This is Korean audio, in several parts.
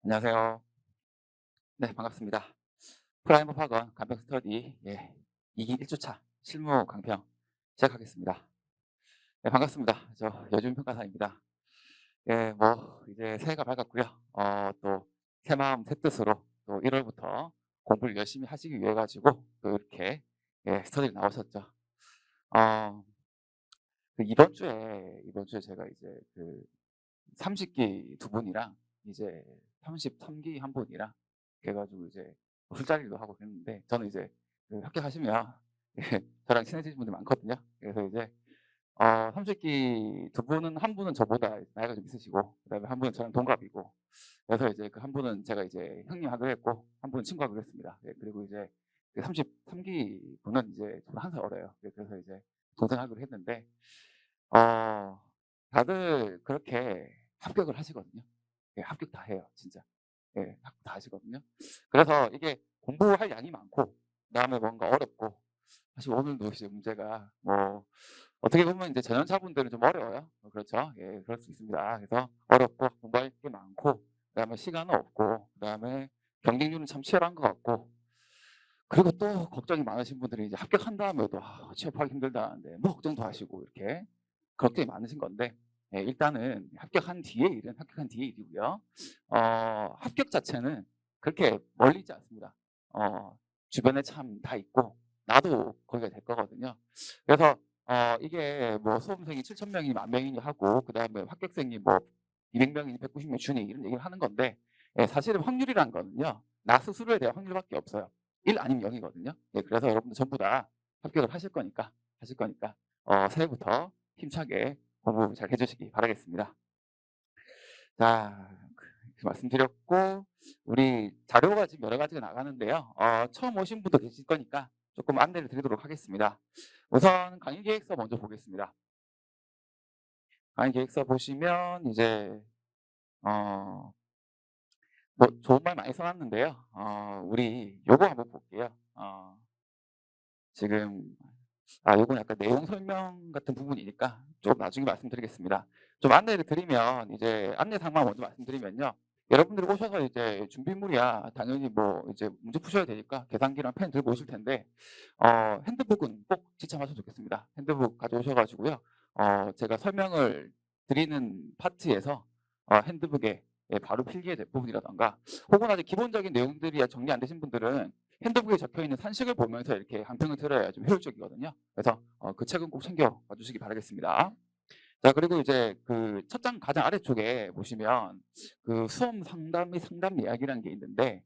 안녕하세요. 네, 반갑습니다. 프라임업 학원 간편 스터디 2기 1주차 실무 강평 시작하겠습니다. 네, 반갑습니다. 저 여준 평가사입니다. 이제 새해가 밝았고요. 또 새마음 새뜻으로 또 1 월부터 공부를 열심히 하시기 위해 가지고 또 이렇게 스터디를 나오셨죠. 어 이번 주에 제가 이제 그 30기 두 분이랑 이제 33기 한 분이랑 그래 가지고 이제 술자리도 하고 그랬는데 저는 이제 그 합격하시면 저랑 친해지신 분들이 많거든요. 그래서 이제 30기 두 분은 한 분은 저보다 나이가 좀 있으시고 그다음에 한 분은 저랑 동갑이고 그래서 이제 그 한 분은 제가 이제 형님 하기로 했고 한 분은 친구 하기로 했습니다. 그리고 이제 그 33기 분은 이제 저보다 한 살 어려요. 그래서 이제 동생 하기로 했는데 어 다들 그렇게 합격을 하시거든요. 합격 다 해요 진짜. 합격 다 하시거든요. 그래서 이게 공부할 양이 많고 그다음에 뭔가 어렵고 사실 오늘도 이제 문제가 뭐 어떻게 보면 이제 전연차분들은 좀 어려워요. 그렇죠. 그럴 수 있습니다. 그래서 어렵고 공부할 게 많고 그다음에 시간은 없고 그다음에 경쟁률은 참 치열한 것 같고 그리고 또 걱정이 많으신 분들이 이제 합격한 다음에도 '취업하기 힘들다.'는데 뭐 걱정도 하시고 이렇게 걱정이 많으신 건데 일단은 합격한 뒤의 일은 합격한 뒤의 일이고요. 합격 자체는 그렇게 멀리 있지 않습니다. 주변에 참 다 있고 나도 거기가 될 거거든요. 그래서 이게 뭐 수험생이 7천 명이니 1만 명이니 하고 그다음에 합격생이 뭐 200 명이니 190명 주니 이런 얘기를 하는 건데 사실은 확률이란 거는요. 나 스스로에 대한 확률밖에 없어요. 1 아니면 0 이거든요. 그래서 여러분들 전부 다 합격을 하실 거니까 새해부터 힘차게 공부 잘 해 주시기 바라겠습니다. 자, 그 말씀드렸고 우리 자료가 지금 여러 가지가 나가는데요. 처음 오신 분도 계실 거니까 조금 안내를 드리도록 하겠습니다. 우선 강의 계획서 먼저 보겠습니다. 강의 계획서 보시면 이제 어 뭐 좋은 말 많이 써 놨는데요. 우리 요거 한번 볼게요. 지금 요건 약간 내용 설명 같은 부분이니까 좀 나중에 말씀드리겠습니다. 좀 안내를 드리면 이제 안내사항만 먼저 말씀드리면요. 여러분들이 오셔서 이제 준비물이야 당연히 뭐 이제 문제 푸셔야 되니까 계산기랑 펜 들고 오실 텐데 핸드북은 꼭 지참하셨으면 좋겠습니다. 핸드북 가져오셔 가지고요. 제가 설명을 드리는 파트에서 핸드북에 바로 필기해야 될 부분이라든가 혹은 아직 기본적인 내용들이 정리 안 되신 분들은 핸드북에 적혀 있는 산식을 보면서 이렇게 강평을 들어야 좀 효율적이거든요. 그래서 그 책은 꼭 챙겨 와 주시기 바라겠습니다. 자, 그리고 이제 그 첫 장 가장 아래쪽에 보시면 그 수험 상담 및 상담 예약이라는 게 있는데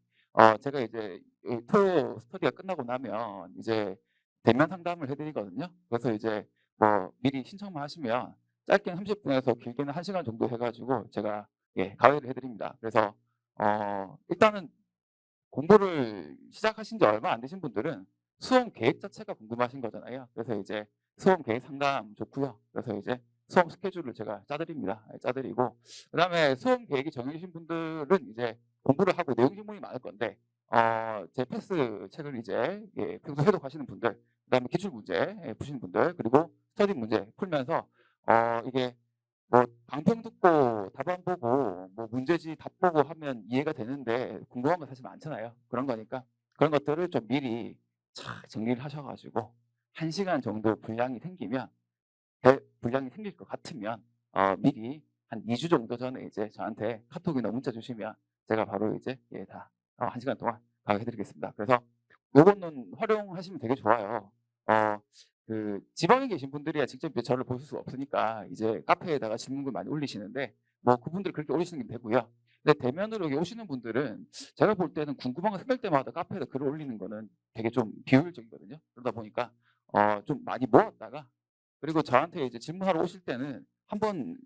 제가 이제 이 토요 스터디가 끝나고 나면 이제 대면 상담을 해 드리거든요. 그래서 이제 뭐 미리 신청만 하시면 짧게는 30 분에서 길게는 1 시간 정도 해 가지고 제가 가회를 해 드립니다. 그래서 일단은 공부를 시작하신 지 얼마 안 되신 분들은 수험 계획 자체가 궁금하신 거잖아요. 그래서 이제 수험 계획 상담 좋고요. 그래서 이제 수험 스케줄을 제가 짜 드립니다. 짜 드리고 그다음에 수험 계획이 정해지신 분들은 이제 공부를 하고 내용 질문이 많을 건데 제 패스 책을 이제 평소 해독하시는 분들 그다음에 기출 문제 푸시는 분들 그리고 스터디 문제 풀면서 이게 뭐 방송 듣고 답안 보고 뭐 문제지 답 보고 하면 이해가 되는데 궁금한 거 사실 많잖아요. 그런 거니까 그런 것들을 좀 미리 착 정리를 하셔 가지고 1 시간 정도 분량이 생길 것 같으면 미리 한 2주 정도 전에 이제 저한테 카톡이나 문자 주시면 제가 바로 이제 다 1 시간 동안 다 해 드리겠습니다. 그래서 요거는 활용하시면 되게 좋아요. 어 지방에 계신 분들이야 직접 이제 저를 보실 수가 없으니까 이제 카페에다가 질문글 많이 올리시는데 뭐 그분들 그렇게 올리시는 게 되고요. 근데 대면으로 여기 오시는 분들은 제가 볼 때는 궁금한 거 생길 때마다 카페에다 글을 올리는 거는 되게 좀 비효율적이거든요. 그러다 보니까 좀 많이 모았다가 그리고 저한테 이제 질문하러 오실 때는 한번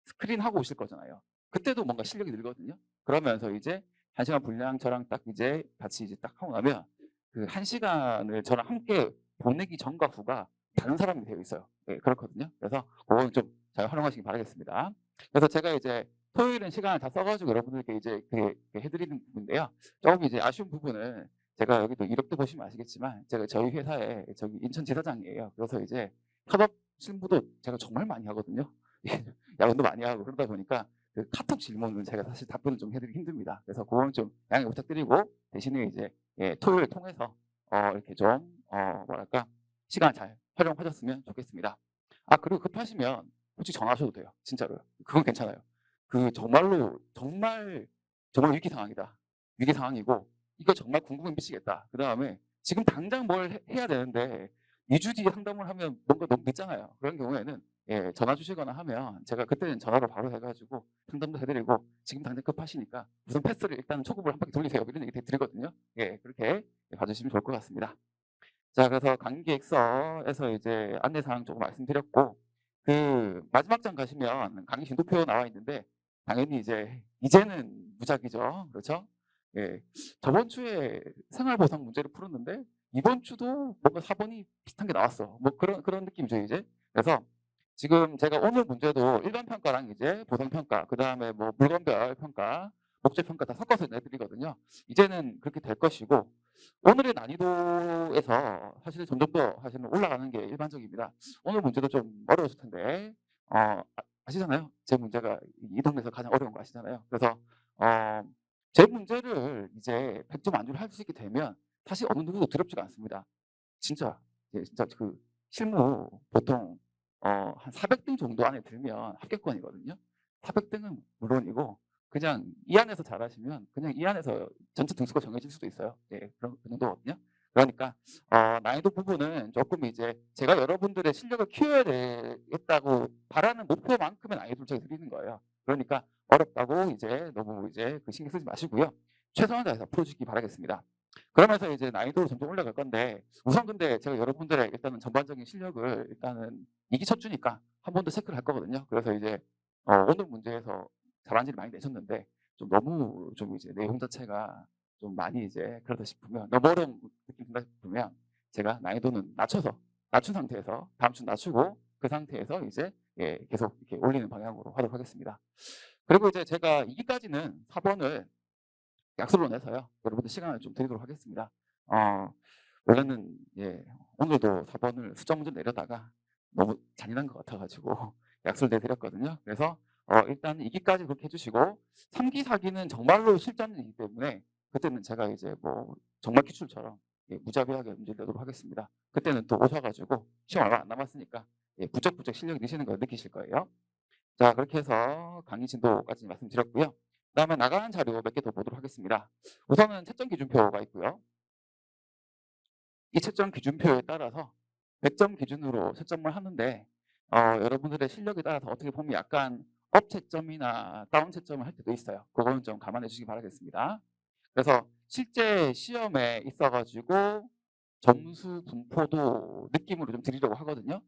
스크린하고 오실 거잖아요. 그때도 뭔가 실력이 늘거든요. 그러면서 이제 1 시간 분량 저랑 딱 이제 같이 이제 딱 하고 나면 그 1 시간을 저랑 함께 보내기 전과 후가 다른 사람이 되어 있어요. 그렇거든요. 그래서 고거는 좀 잘 활용하시기 바라겠습니다. 그래서 제가 이제 토요일은 시간을 다 써 가지고 여러분들께 이제 해 드리는 부분인데요. 조금 이제 아쉬운 부분은 제가 여기도 이력도 보시면 아시겠지만 제가 저희 회사에 저기 인천 지사장이에요. 그래서 이제 협업 실무도 제가 정말 많이 하거든요. 야근도 많이 하고 그러다 보니까 그 카톡 질문은 제가 사실 답변을 좀 해드리기 힘듭니다. 그래서 그거는 좀 양해 부탁드리고 대신에 이제 토요일 통해서 이렇게 좀 뭐랄까 시간 잘 활용하셨으면 좋겠습니다. 아 그리고 급하시면 솔직히 전화하셔도 돼요. 진짜로요. 그건 괜찮아요. 그 정말로 정말 위기 상황이다. 위기 상황이고 이거 정말 궁금해 미치겠다. 그다음에 지금 당장 뭘 해야 되는데 2주 뒤에 상담을 하면 뭔가 너무 늦잖아요. 그런 경우에는 전화 주시거나 하면 제가 그때는 전화로 바로 해가지고 상담도 해드리고 지금 당장 급하시니까 우선 패스를 일단 초급을 한 바퀴 돌리세요. 이런 얘기 드리거든요. 그렇게 봐주시면 좋을 것 같습니다. 자, 그래서 강의계획서에서 이제 안내사항 조금 말씀드렸고 그 마지막 장 가시면 강의 진도표 나와 있는데 당연히 이제는 무작위죠. 그렇죠? 저번 주에 생활보상 문제를 풀었는데 이번 주도 뭔가 4번이 비슷한 게 나왔어. 뭐 그런 느낌이죠, 이제. 그래서 지금 제가 오늘 문제도 일반 평가랑 이제 보상 평가, 그다음에 뭐 물건별 평가, 목적 평가 다 섞어서 내드리거든요. 이제는 그렇게 될 것이고 오늘의 난이도에서 사실 점점 더 사실은 올라가는 게 일반적입니다. 오늘 문제도 좀 어려웠을 텐데 아시잖아요. 제 문제가 이 동네에서 가장 어려운 거 아시잖아요. 그래서 제 문제를 이제 100점 만족을 할 수 있게 되면 사실 어느 누구도 두렵지가 않습니다. 진짜 진짜 그 실무 보통 한 400등 정도 안에 들면 합격권이거든요. 400등은 물론이고 그냥 이 안에서 잘하시면 그냥 이 안에서 전체 등수가 정해질 수도 있어요. 그런 그 정도거든요. 그러니까 난이도 부분은 조금 이제 제가 여러분들의 실력을 키워야 되겠다고 바라는 목표만큼의 난이도를 제가 드리는 거예요. 그러니까 어렵다고 이제 너무 이제 그 신경 쓰지 마시고요. 최선을 다해서 풀어주기 바라겠습니다. 그러면서 이제 난이도로 점점 올라갈 건데 우선 근데 제가 여러분들의 일단은 전반적인 실력을 일단은 이기 첫 주니까 한 번 더 체크를 할 거거든요. 그래서 이제 오늘 문제에서 잘한지를 많이 내셨는데 좀 너무 좀 이제 내용 자체가 좀 많이 이제 그러다 싶으면 너무 어려운 느낌 든다 싶으면 제가 난이도는 낮춘 상태에서 다음 주 낮추고 그 상태에서 이제 계속 이렇게 올리는 방향으로 하도록 하겠습니다. 그리고 이제 제가 2기까지는 4번을 약속을 내서요. 여러분들 시간을 좀 드리도록 하겠습니다. 원래는 오늘도 4번을 수정 문제 내려다가 너무 잔인한 것 같아가지고 약속을 내드렸거든요. 그래서 일단 2기까지 그렇게 해주시고 3기, 4기는 정말로 실전이기 때문에 그때는 제가 이제 뭐 정말 기출처럼 무자비하게 문제를 내도록 하겠습니다. 그때는 또 오셔가지고 시험 얼마 안 남았으니까 부쩍부쩍 실력이 느시는 걸 느끼실 거예요. 자, 그렇게 해서 강의 진도까지 말씀드렸고요. 그다음에 나가는 자료 몇 개 더 보도록 하겠습니다. 우선은 채점 기준표가 있고요. 이 채점 기준표에 따라서 100점 기준으로 채점을 하는데 여러분들의 실력에 따라서 어떻게 보면 약간 업 채점이나 다운 채점을 할 때도 있어요. 그거는 좀 감안해 주시기 바라겠습니다. 그래서 실제 시험에 있어가지고 점수 분포도 느낌으로 좀 드리려고 하거든요.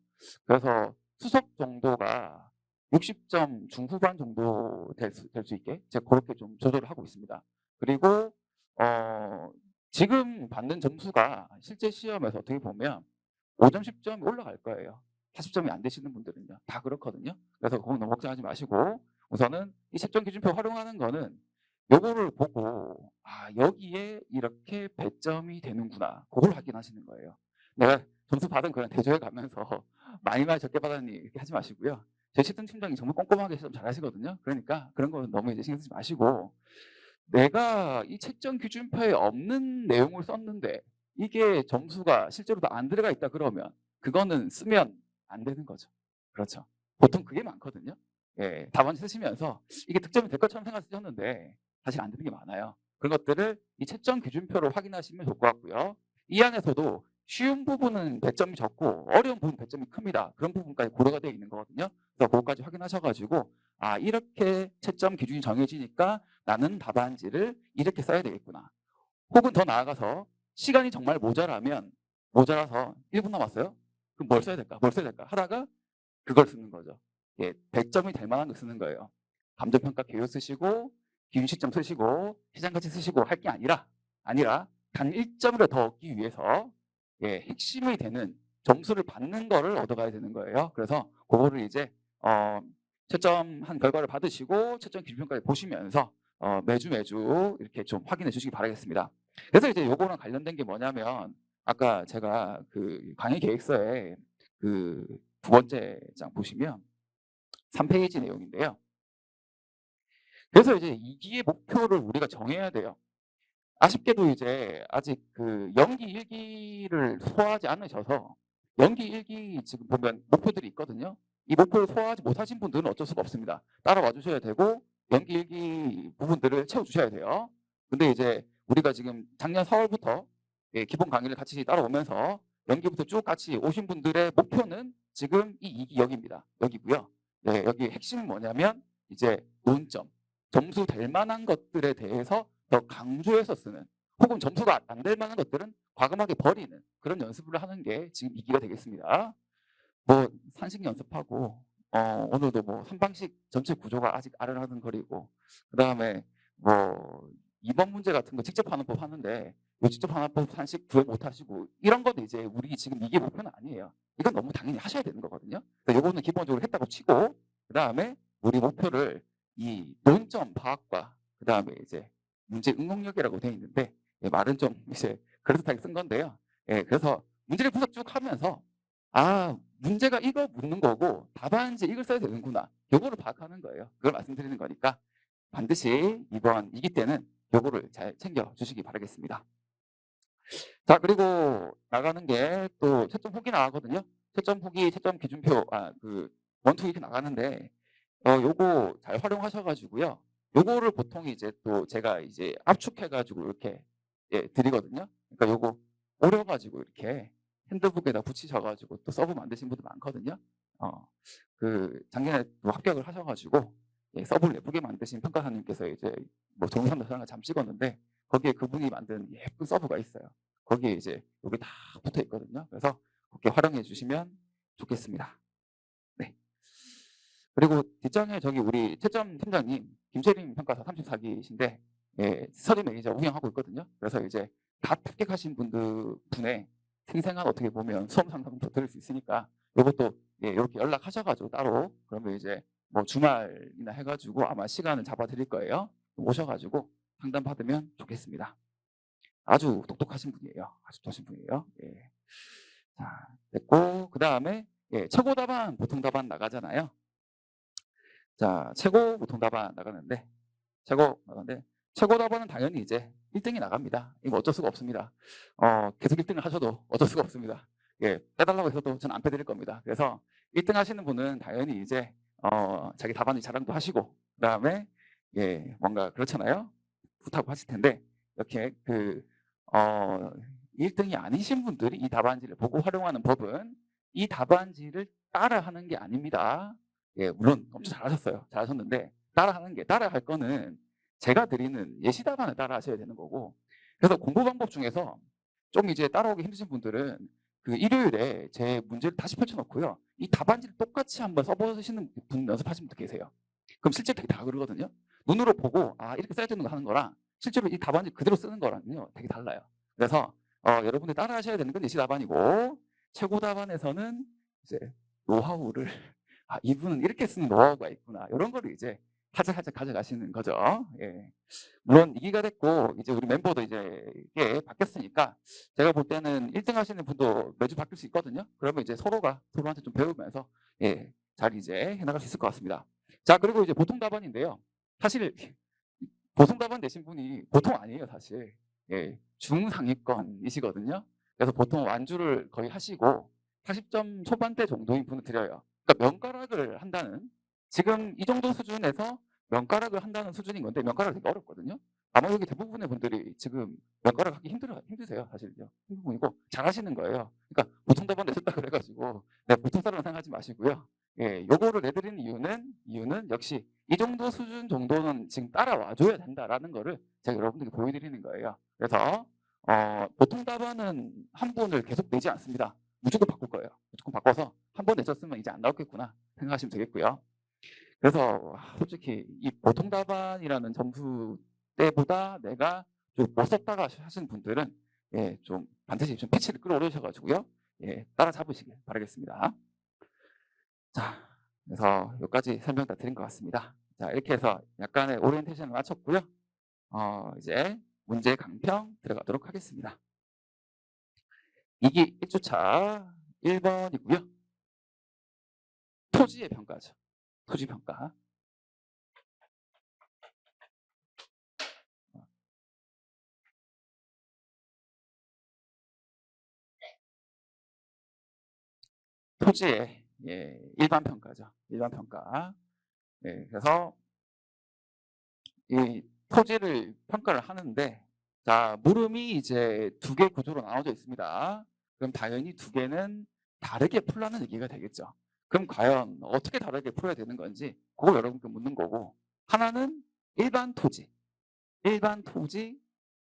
그래서 수석 정도가 60점 중후반 정도 될 수 있게 제가 그렇게 좀 조절을 하고 있습니다. 그리고 지금 받는 점수가 실제 시험에서 어떻게 보면 5점, 10점이 올라갈 거예요. 40점이 안 되시는 분들은요. 다 그렇거든요. 그래서 그건 너무 걱정하지 마시고 우선은 이 채점 기준표 활용하는 거는 요거를 보고 여기에 이렇게 배점이 되는구나. 그걸 확인하시는 거예요. 내가 점수 받은 그냥 대조해 가면서 많이 적게 받았니 이렇게 하지 마시고요. 제 채점 팀장이 정말 꼼꼼하게 시험 잘 하시거든요. 그러니까 그런 거는 너무 이제 신경 쓰지 마시고 내가 이 채점 기준표에 없는 내용을 썼는데 이게 점수가 실제로도 안 들어가 있다 그러면 그거는 쓰면 안 되는 거죠. 그렇죠. 보통 그게 많거든요. 답안지 쓰시면서 이게 득점이 될 것처럼 생각하셨는데 사실 안 되는 게 많아요. 그런 것들을 이 채점 기준표로 확인하시면 좋을 것 같고요. 이 안에서도 쉬운 부분은 배점이 적고 어려운 부분은 배점이 큽니다. 그런 부분까지 고려가 되어 있는 거거든요. 그래서 그것까지 확인하셔가지고 이렇게 채점 기준이 정해지니까 나는 답안지를 이렇게 써야 되겠구나. 혹은 더 나아가서 시간이 정말 모자라서 1분 남았어요. 그럼 뭘 써야 될까? 뭘 써야 될까? 하다가 그걸 쓰는 거죠. 100점이 될 만한 거 쓰는 거예요. 감정평가 개요 쓰시고 기준 시점 쓰시고 시장가치 쓰시고 할 게 아니라 단 1점이라도 더 얻기 위해서 핵심이 되는 점수를 받는 거를 얻어가야 되는 거예요. 그래서 그거를 이제 채점한 결과를 받으시고 채점 기준평가를 보시면서 매주 이렇게 좀 확인해 주시기 바라겠습니다. 그래서 이제 요거랑 관련된 게 뭐냐면 아까 제가 그 강의 계획서에 그 두 번째 장 보시면 3페이지 내용인데요. 그래서 이제 2기의 목표를 우리가 정해야 돼요. 아쉽게도 이제 아직 그 연기 1기를 소화하지 않으셔서 연기 1기 지금 보면 목표들이 있거든요. 이 목표를 소화하지 못하신 분들은 어쩔 수가 없습니다. 따라와 주셔야 되고 연기 1기 부분들을 채워주셔야 돼요. 근데 이제 우리가 지금 작년 4월부터 기본 강의를 같이 따라오면서 연기부터 쭉 같이 오신 분들의 목표는 지금 이 2기 여기입니다. 여기고요. 네, 여기 핵심은 뭐냐면 이제 논점, 점수 될 만한 것들에 대해서 더 강조해서 쓰는, 혹은 점수가 안 될 만한 것들은 과감하게 버리는 그런 연습을 하는 게 지금 2기가 되겠습니다. 뭐 산식 연습하고 오늘도 뭐 삼방식 전체 구조가 아직 아른아른거리고, 그다음에 뭐 2번 문제 같은 거 직접 하는 법 하는데 요 직접 하는 법 산식 구해 못 하시고, 이런 건 이제 우리 지금 이게 목표는 아니에요. 이건 너무 당연히 하셔야 되는 거거든요. 요거는 기본적으로 했다고 치고, 그다음에 우리 목표를 이 논점 파악과 그다음에 이제 문제 응용력이라고 되어 있는데, 말은 좀 이제 그럴듯하게 쓴 건데요. 그래서 문제를 분석 쭉 하면서 문제가 이거 묻는 거고 답안지 이걸 써야 되는구나, 요거를 파악하는 거예요. 그걸 말씀드리는 거니까 반드시 이번 2기 때는 요거를 잘 챙겨 주시기 바라겠습니다. 자, 그리고 나가는 게 또 채점 후기 나가거든요. 채점 후기, 채점 기준표, 그 원투 이렇게 나가는데 요거 잘 활용하셔가지고요. 요거를 보통 이제 또 제가 이제 압축해가지고 이렇게 드리거든요. 그러니까 요거 오려가지고 이렇게 핸드북에다 붙이셔가지고 또 서브 만드신 분들 많거든요. 그 작년에 또 합격을 하셔가지고 서브를 예쁘게 만드신 평가사님께서 이제 뭐 정상도 사랑을 잠 찍었는데, 거기에 그분이 만든 예쁜 서브가 있어요. 거기에 이제 여기 다 붙어 있거든요. 그래서 그렇게 활용해 주시면 좋겠습니다. 네. 그리고 뒷장에 저기 우리 채점 팀장님 김채림 평가사 34기신데 스터디 매니저 운영하고 있거든요. 그래서 이제 다 합격하신 분의 생생한 어떻게 보면 수험 상담도 들을 수 있으니까 이것도 이렇게 연락하셔가지고 따로, 그러면 이제 뭐 주말이나 해가지고 아마 시간을 잡아 드릴 거예요. 오셔가지고 상담 받으면 좋겠습니다. 아주 똑똑하신 분이에요. 아주 똑똑하신 분이에요. 자, 됐고, 그 다음에 최고 답안, 보통 답안 나가잖아요. 자, 최고 보통 답안 나가는데, 최고 답안은 당연히 이제 1등이 나갑니다. 이거 어쩔 수가 없습니다. 계속 1등을 하셔도 어쩔 수가 없습니다. 빼달라고 해서도 저는 안 빼드릴 겁니다. 그래서 1등 하시는 분은 당연히 이제 자기 답안을 자랑도 하시고, 그 다음에 뭔가 그렇잖아요. 좋다고 하실 텐데, 이렇게 1등이 아니신 분들이 이 답안지를 보고 활용하는 법은 이 답안지를 따라하는 게 아닙니다. 물론 엄청 잘하셨어요. 잘하셨는데 따라할 거는 제가 드리는 예시 답안을 따라하셔야 되는 거고, 그래서 공부 방법 중에서 좀 이제 따라오기 힘드신 분들은 그 일요일에 제 문제를 다시 펼쳐놓고요, 이 답안지를 똑같이 한번 써보시는 분 연습하시는 분도 계세요. 그럼 실제 되게 다 그러거든요. 눈으로 보고 이렇게 써야 되는 거 하는 거랑 실제로 이 답안지 그대로 쓰는 거랑요 되게 달라요. 그래서 여러분들 따라하셔야 되는 건 예시 답안이고, 최고 답안에서는 이제 노하우를 이분은 이렇게 쓰는 노하우가 있구나, 이런 거를 이제 살짝 가져가시는 거죠. 물론 2기가 됐고 이제 우리 멤버도 이제 이게 바뀌었으니까 제가 볼 때는 1등 하시는 분도 매주 바뀔 수 있거든요. 그러면 이제 서로가 서로한테 좀 배우면서 잘 이제 해나갈 수 있을 것 같습니다. 자, 그리고 이제 보통 답안인데요. 사실 보통 답안 내신 분이 보통 아니에요, 사실. 중상위권이시거든요. 그래서 보통 완주를 거의 하시고 40점 초반대 정도인 분을 드려요. 그러니까 명가락을 한다는, 지금 이 정도 수준에서 명가락을 한다는 수준인 건데, 명가락 되게 어렵거든요. 아마 여기 대부분의 분들이 지금 명가락 하기 힘드세요, 사실요. 힘든 분이고 잘하시는 거예요. 그러니까 보통 답안 내셨다 그래가지고 보통 사람 생각하지 마시고요. 요거를 내드리는 이유는 역시 이 정도 수준 정도는 지금 따라와줘야 된다라는 거를 제가 여러분들께 보여드리는 거예요. 그래서 보통 답안은 한 번을 계속 내지 않습니다. 무조건 바꿀 거예요. 무조건 바꿔서 한 번 내셨으면 이제 안 나오겠구나 생각하시면 되겠고요. 그래서 솔직히 이 보통 답안이라는 점수 때보다 내가 좀 못 썼다가 하시는 분들은 좀 반드시 좀 피치를 끌어올리셔가지고요. 따라 잡으시길 바라겠습니다. 자, 그래서 여기까지 설명 다 드린 것 같습니다. 자, 이렇게 해서 약간의 오리엔테이션을 마쳤고요. 이제 문제 강평 들어가도록 하겠습니다. 2기 1주차 1번이고요. 토지의 평가죠. 토지 평가. 토지의 일반 평가죠. 일반 평가. 그래서 이 토지를 평가를 하는데, 자, 물음이 이제 두 개 구조로 나눠져 있습니다. 그럼 당연히 두 개는 다르게 풀라는 얘기가 되겠죠. 그럼 과연 어떻게 다르게 풀어야 되는 건지 그걸 여러분께 묻는 거고, 하나는 일반 토지. 일반 토지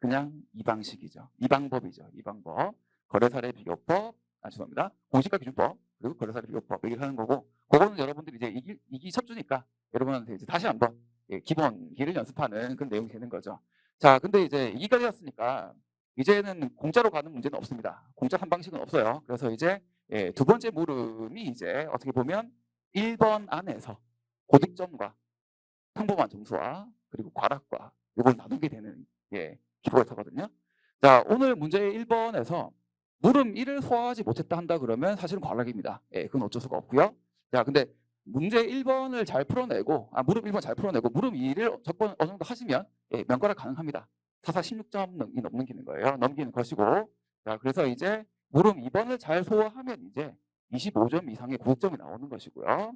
그냥 이 방식이죠. 이 방법이죠. 이 방법. 거래사례 비교법, 죄송합니다. 공시가 기준법, 그리고 거래사례 비교법 얘기를 하는 거고, 그거는 여러분들이 이제 이기 첫 주니까 여러분한테 이제 다시 한번 기본기를 연습하는 그런 내용이 되는 거죠. 자, 근데 이제 2기가 되었으니까 이제는 공짜로 가는 문제는 없습니다. 공짜 한 방식은 없어요. 그래서 이제 두 번째 물음이 이제 어떻게 보면 1번 안에서 고득점과 평범한 점수와 그리고 과락과 이걸 나누게 되는 키워드거든요. 자, 오늘 문제 1번에서 물음 1을 소화하지 못했다 한다 그러면 사실은 과락입니다. 그건 어쩔 수가 없고요. 자, 근데 문제 1번을 잘 풀어내고, 물음 1번 잘 풀어내고 물음 2를 적번 어느 정도 하시면 면과락 가능합니다. 16점이 넘기는 거예요. 넘기는 것이고, 자, 그래서 이제 물음 2번을 잘 소화하면 이제 25점 이상의 9점이 나오는 것이고요.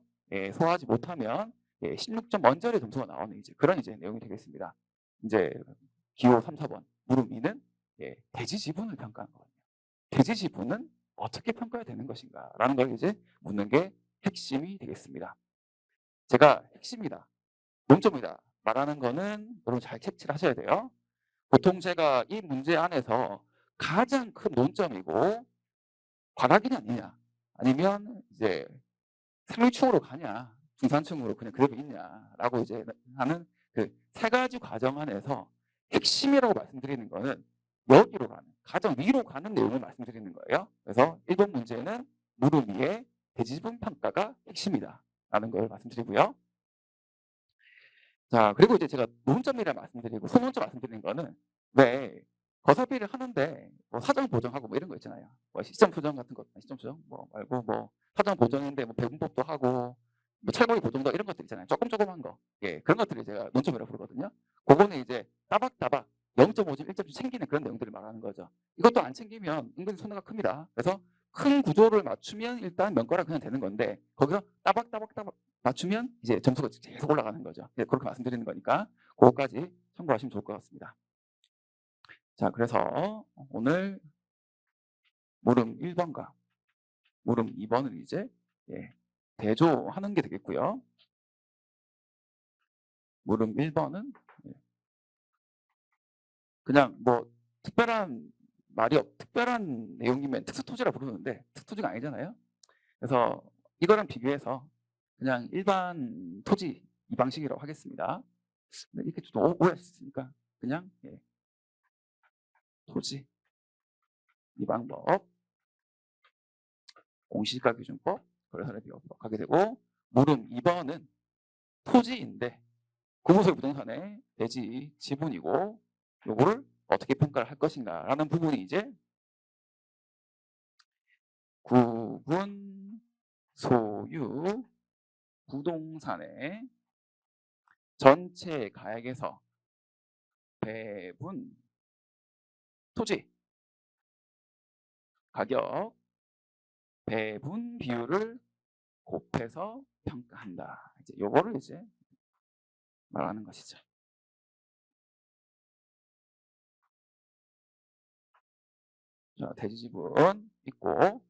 소화하지 못하면 16점 원짜리 점수가 나오는 이제 그런 이제 내용이 되겠습니다. 이제 기호 3, 4번 물음 2는 대지 지분을 평가하는 거거든요. 대지 지분은 어떻게 평가해야 되는 것인가라는 걸 이제 묻는 게 핵심이 되겠습니다. 제가 핵심이다, 논점이다 말하는 거는 여러분 잘 캡치를 하셔야 돼요. 보통 제가 이 문제 안에서 가장 큰 논점이고 과락이냐 아니냐, 아니면 이제 상류층으로 가냐 중산층으로 그냥 그대로 있냐라고 이제 하는 그 세 가지 과정 안에서 핵심이라고 말씀드리는 거는 여기로 가는, 가장 위로 가는 내용을 말씀드리는 거예요. 그래서 1번 문제는 물음 위에 대지분 평가가 핵심이다라는 걸 말씀드리고요. 자, 그리고 이제 제가 논점이라 말씀드리고 소논점 말씀드리는 거는 왜 거사비를 하는데 뭐 사전 보정하고 뭐 이런 거 있잖아요. 뭐 시점 보정 같은 거, 시점 보정 뭐 말고 뭐 사전 보정인데 뭐 배분법도 하고 뭐 철거기 보정도 이런 것들 있잖아요. 조그만 거. 그런 것들이 제가 논점이라고 부르거든요. 그거는 이제 따박따박 0.5점, 1점씩 챙기는 그런 내용들을 말하는 거죠. 이것도 안 챙기면 은근히 손해가 큽니다. 그래서 큰 구조를 맞추면 일단 면과락 그냥 되는 건데, 거기서 따박따박 맞추면 이제 점수가 계속 올라가는 거죠. 그렇게 말씀드리는 거니까 그거까지 참고하시면 좋을 것 같습니다. 자, 그래서 오늘 물음 1번과 물음 2번을 이제 대조하는 게 되겠고요. 물음 1번은 그냥 뭐 특별한 내용이면 특수토지라 부르는데 특수토지가 아니잖아요. 그래서 이거랑 비교해서 그냥 일반 토지 이 방식이라고 하겠습니다. 이렇게 좀 오해했으니까 그냥 토지 이 방법, 공시가기준법, 거래사례 비교법 하게 되고, 물음 2번은 토지인데 구무소유 부동산의 대지 지분이고 요거를 어떻게 평가를 할 것인가라는 부분이 이제 구분 소유 부동산의 전체 가액에서 배분 토지 가격 배분 비율을 곱해서 평가한다. 이제 요거를 이제 말하는 것이죠. 자, 대지 지분 있고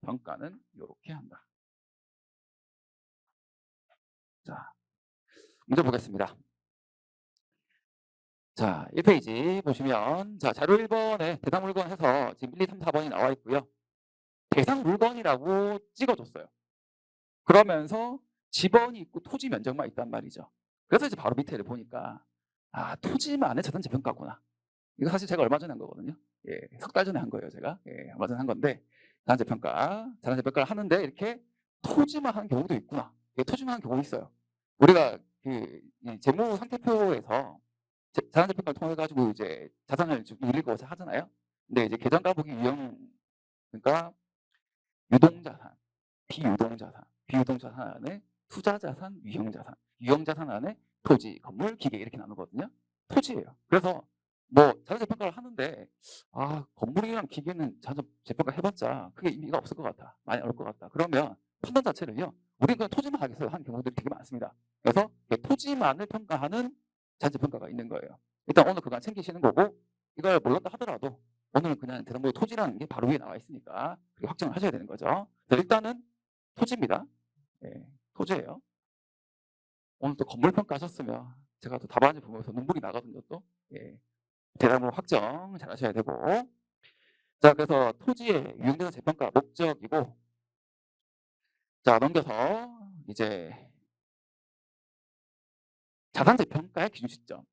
평가는 이렇게 한다. 자, 문제 보겠습니다. 자, 1페이지 보시면, 자, 자료 1번에 대상 물건 해서 지금 1, 2, 3, 4번이 나와 있고요. 대상 물건이라고 찍어줬어요. 그러면서 지번이 있고 토지 면적만 있단 말이죠. 그래서 이제 바로 밑에를 보니까 토지만의 자산재 평가구나. 이거 사실 제가 얼마 전에 한 거거든요. 석 달 전에 한 거예요, 제가. 얼마 전에 한 건데 자산재 평가를 하는데 이렇게 토지만 하는 경우도 있구나. 토지만 하는 경우 있어요. 우리가 그 재무 상태표에서 자산재 평가를 통해 가지고 이제 자산을 올리고 하잖아요. 근데 이제 계정 가보기 유형, 그러니까 유동자산, 비유동자산 안에 투자자산, 유형자산 안에 토지, 건물, 기계 이렇게 나누거든요. 토지예요. 그래서 뭐 자료 재평가를 하는데 건물이랑 기계는 자료 재평가 해봤자 크게 의미가 없을 것 같아. 많이 어려울 것 같다. 그러면 판단 자체를요. 우리는 그냥 토지만 하겠어요 하는 경우들이 되게 많습니다. 그래서 토지만을 평가하는 자료 재평가가 있는 거예요. 일단 오늘 그간 챙기시는 거고 이걸 몰랐다 하더라도 오늘은 그냥 대상부의 토지라는 게 바로 위에 나와 있으니까 그렇게 확정을 하셔야 되는 거죠. 그래서 일단은 토지입니다. 예, 토지예요. 오늘 또 건물 평가하셨으면 제가 또 답안지 보면서 눈물이 나거든요. 또 예, 대상부 확정 잘 하셔야 되고. 자, 그래서 토지의 유형대상 재평가 목적이고, 자, 넘겨서 이제 자산 재평가의 기준 시점.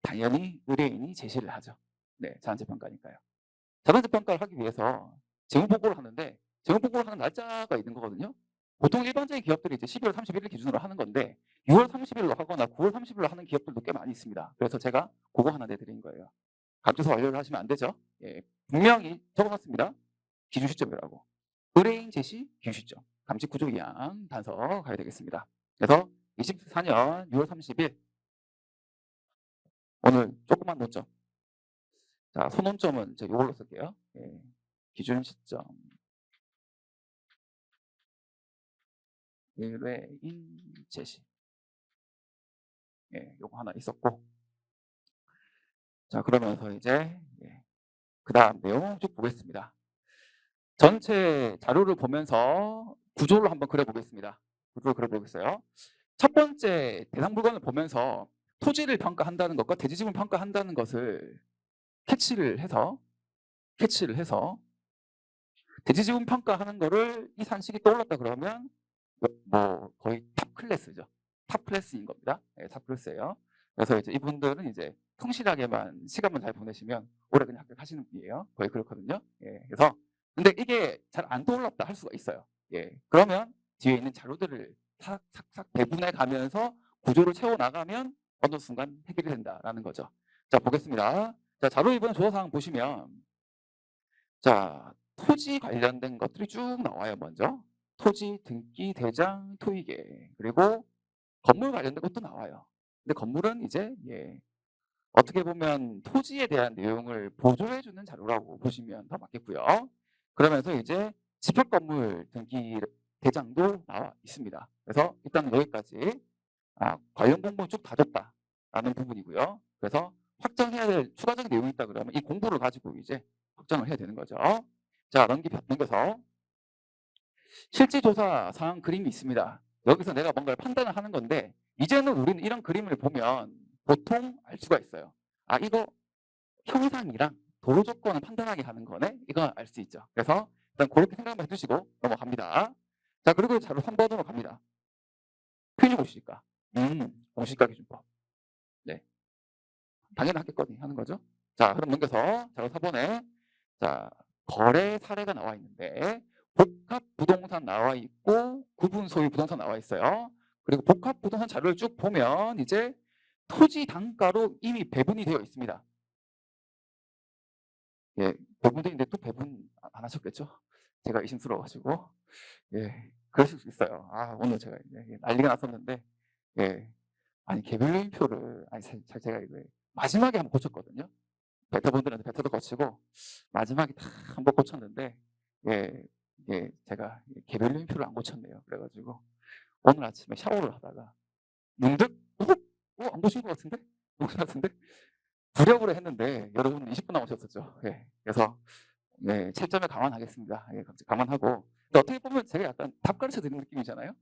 당연히 의뢰인이 제시를 하죠. 네, 자산 재평가니까요. 자산 재평가를 하기 위해서 재무 보고를 하는데 재무 보고를 하는 날짜가 있는 거거든요. 보통 일반적인 기업들이 이제 12월 31일 기준으로 하는 건데 6월 30일로 하거나 9월 30일로 하는 기업들도 꽤 많이 있습니다. 그래서 제가 그거 하나 내드린 거예요. 감투서 완료를 하시면 안 되죠. 예, 분명히 적어놨습니다. 기준 시점이라고. 의뢰인 제시 기준 시점. 감식 구조 이항 단서 가야 되겠습니다. 그래서 24년 6월 30일 오늘 조금만 놓죠. 자, 소논점은 제가 이걸로 쓸게요. 예, 기준 시점. 의뢰인 제시. 예, 요거 하나 있었고. 자, 그러면서 이제 그 다음 내용 쭉 보겠습니다. 전체 자료를 보면서 구조를 한번 그려보겠습니다. 구조를 그려보겠어요. 첫 번째 대상 물건을 보면서 토지를 평가한다는 것과 대지집을 평가한다는 것을 캐치를 해서 대지지분 평가하는 거를 이 산식이 떠올랐다 그러면 뭐 거의 탑 클래스죠. 탑 클래스인 겁니다. 네, 탑 클래스예요. 그래서 이제 이분들은 이제 성실하게만 시간만 잘 보내시면 오래 그냥 합격하시는 분이에요. 거의 그렇거든요. 예, 그래서 근데 이게 잘 안 떠올랐다 할 수가 있어요. 예, 그러면 뒤에 있는 자료들을 삭삭삭 배분해 가면서 구조를 채워 나가면 어느 순간 해결이 된다라는 거죠. 자, 보겠습니다. 자, 자료 이번 조사사항 보시면 자, 토지 관련된 것들이 쭉 나와요. 먼저 토지 등기 대장 토의계 그리고 건물 관련된 것도 나와요. 근데 건물은 이제 어떻게 보면 토지에 대한 내용을 보조해 주는 자료라고 보시면 더 맞겠고요. 그러면서 이제 집합 건물 등기 대장도 나와 있습니다. 그래서 일단 여기까지 관련 공부 쭉 다졌다라는 부분이고요. 그래서 확정해야 될 추가적인 내용이 있다 그러면 이 공부를 가지고 이제 확정을 해야 되는 거죠. 자, 넘겨서 실제 조사 상황 그림이 있습니다. 여기서 내가 뭔가를 판단을 하는 건데 이제는 우리는 이런 그림을 보면 보통 알 수가 있어요. 이거 형상이랑 도로 조건을 판단하게 하는 거네. 이거 알 수 있죠. 그래서 일단 그렇게 생각만 해두시고 넘어갑니다. 자, 그리고 자료 3번으로 갑니다. 표준 공시지가. 공시지가 기준법. 네. 당연하겠거니 하는 거죠. 자, 그럼 넘겨서 자료 4번에 자, 거래 사례가 나와 있는데 복합 부동산 나와 있고 구분 소유 부동산 나와 있어요. 그리고 복합 부동산 자료를 쭉 보면 이제 토지 단가로 이미 배분이 되어 있습니다. 예, 배분돼 있는데 또 배분 안 하셨겠죠? 제가 의심스러워가지고 그러실 수 있어요. 오늘 제가 난리가 났었는데 아니 개별요인표를 제가 이거 마지막에 한번 고쳤거든요. 베터분들한테 베터도 거치고 마지막에 다 한번 고쳤는데 제가 개별요인표를 안 고쳤네요. 그래가지고 오늘 아침에 샤워를 하다가 문득 안 보신 것 같은데? 보신 것 같은데? 부랴부랴 했는데 여러분 20분 남으셨었죠. 그래서 채점에 감안하겠습니다. 감안하고 근데 어떻게 보면 제가 약간 답 가르쳐 드리는 느낌이잖아요.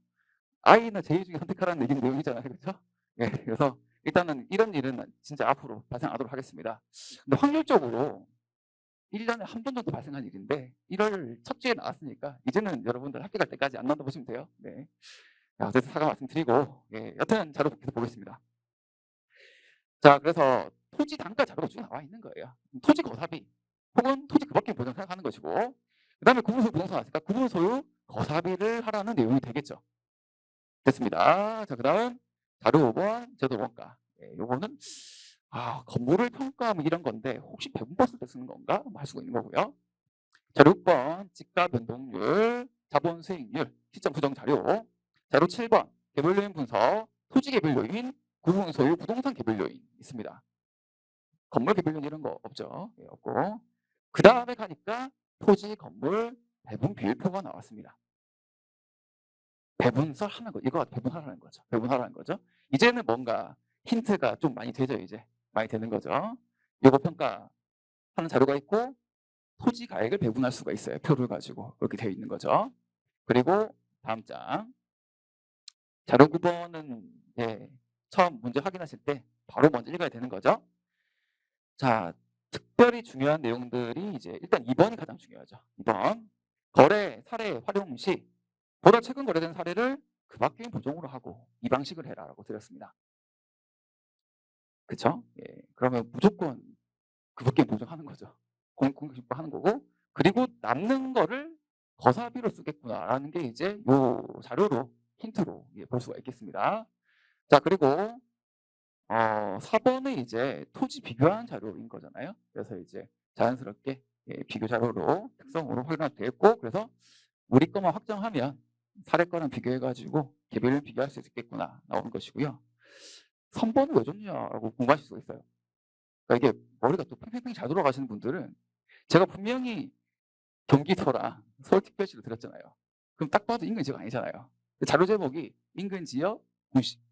아이는 제일 중에 선택하라는 얘기는 내용이잖아요. 그렇죠? 그래서 일단은 이런 일은 진짜 앞으로 발생하도록 하겠습니다. 근데 확률적으로 1년에 한 번 정도 발생한 일인데 1월 첫 주에 나왔으니까 이제는 여러분들 학교 갈 때까지 안 나온다 보시면 돼요. 네. 어쨌든 사과 말씀드리고 여튼 자료 계속 보겠습니다. 자, 그래서 토지 단가 자료가 쭉 나와 있는 거예요. 토지 거사비 혹은 토지 그밖에 보장 생각하는 것이고 그다음에 구분소유 부동산 왔으니까 구분소유 거사비를 하라는 내용이 되겠죠. 됐습니다. 자, 그다음 자료 5번 제도 원가. 요거는 건물을 평가하면 이런 건데 혹시 배분 봤을 때 쓰는 건가? 할 수가 있는 거고요. 자료 6번 지가 변동률, 자본 수익률, 시점 부정 자료. 자료 7번 개별 요인 분석, 토지 개별 요인, 구분 소유 부동산 개별 요인 있습니다. 건물 배분율 이런 거 없죠. 예, 없고. 그 다음에 가니까 토지, 건물, 배분 비율표가 나왔습니다. 배분설 하는 거, 이거 배분하라는 거죠. 배분하라는 거죠. 이제는 뭔가 힌트가 좀 많이 되죠. 이제 많이 되는 거죠. 요거 평가하는 자료가 있고 토지 가액을 배분할 수가 있어요. 표를 가지고 이렇게 되어 있는 거죠. 그리고 다음 장 자료 9번은 예, 처음 문제 확인하실 때 바로 먼저 읽어야 되는 거죠. 자, 특별히 중요한 내용들이 이제 일단 2번이 가장 중요하죠. 2번 거래 사례 활용 시 보다 최근 거래된 사례를 그 밖의 보정으로 하고 이 방식을 해라라고 드렸습니다. 그쵸? 예, 그러면 무조건 그 밖의 보정하는 거죠. 공격식도 하는 거고 그리고 남는 거를 거사비로 쓰겠구나라는 게 이제 요 자료로 힌트로 예, 볼 수가 있겠습니다. 자, 그리고 4번은 이제 토지 비교한 자료인 거잖아요. 그래서 이제 자연스럽게 예, 비교 자료로 특성으로 확인되겠고 그래서 우리 것만 확정하면 사례 거랑 비교해가지고 개별을 비교할 수 있겠구나 나오는 것이고요. 3번은 왜 좋냐라고 궁금하실 수가 있어요. 그러니까 이게 머리가 또 팽팽팽 잘 돌아가시는 분들은 제가 분명히 경기도랑 서울특별시를 드렸잖아요. 그럼 딱 봐도 인근 지역 아니잖아요. 자료 제목이 인근 지역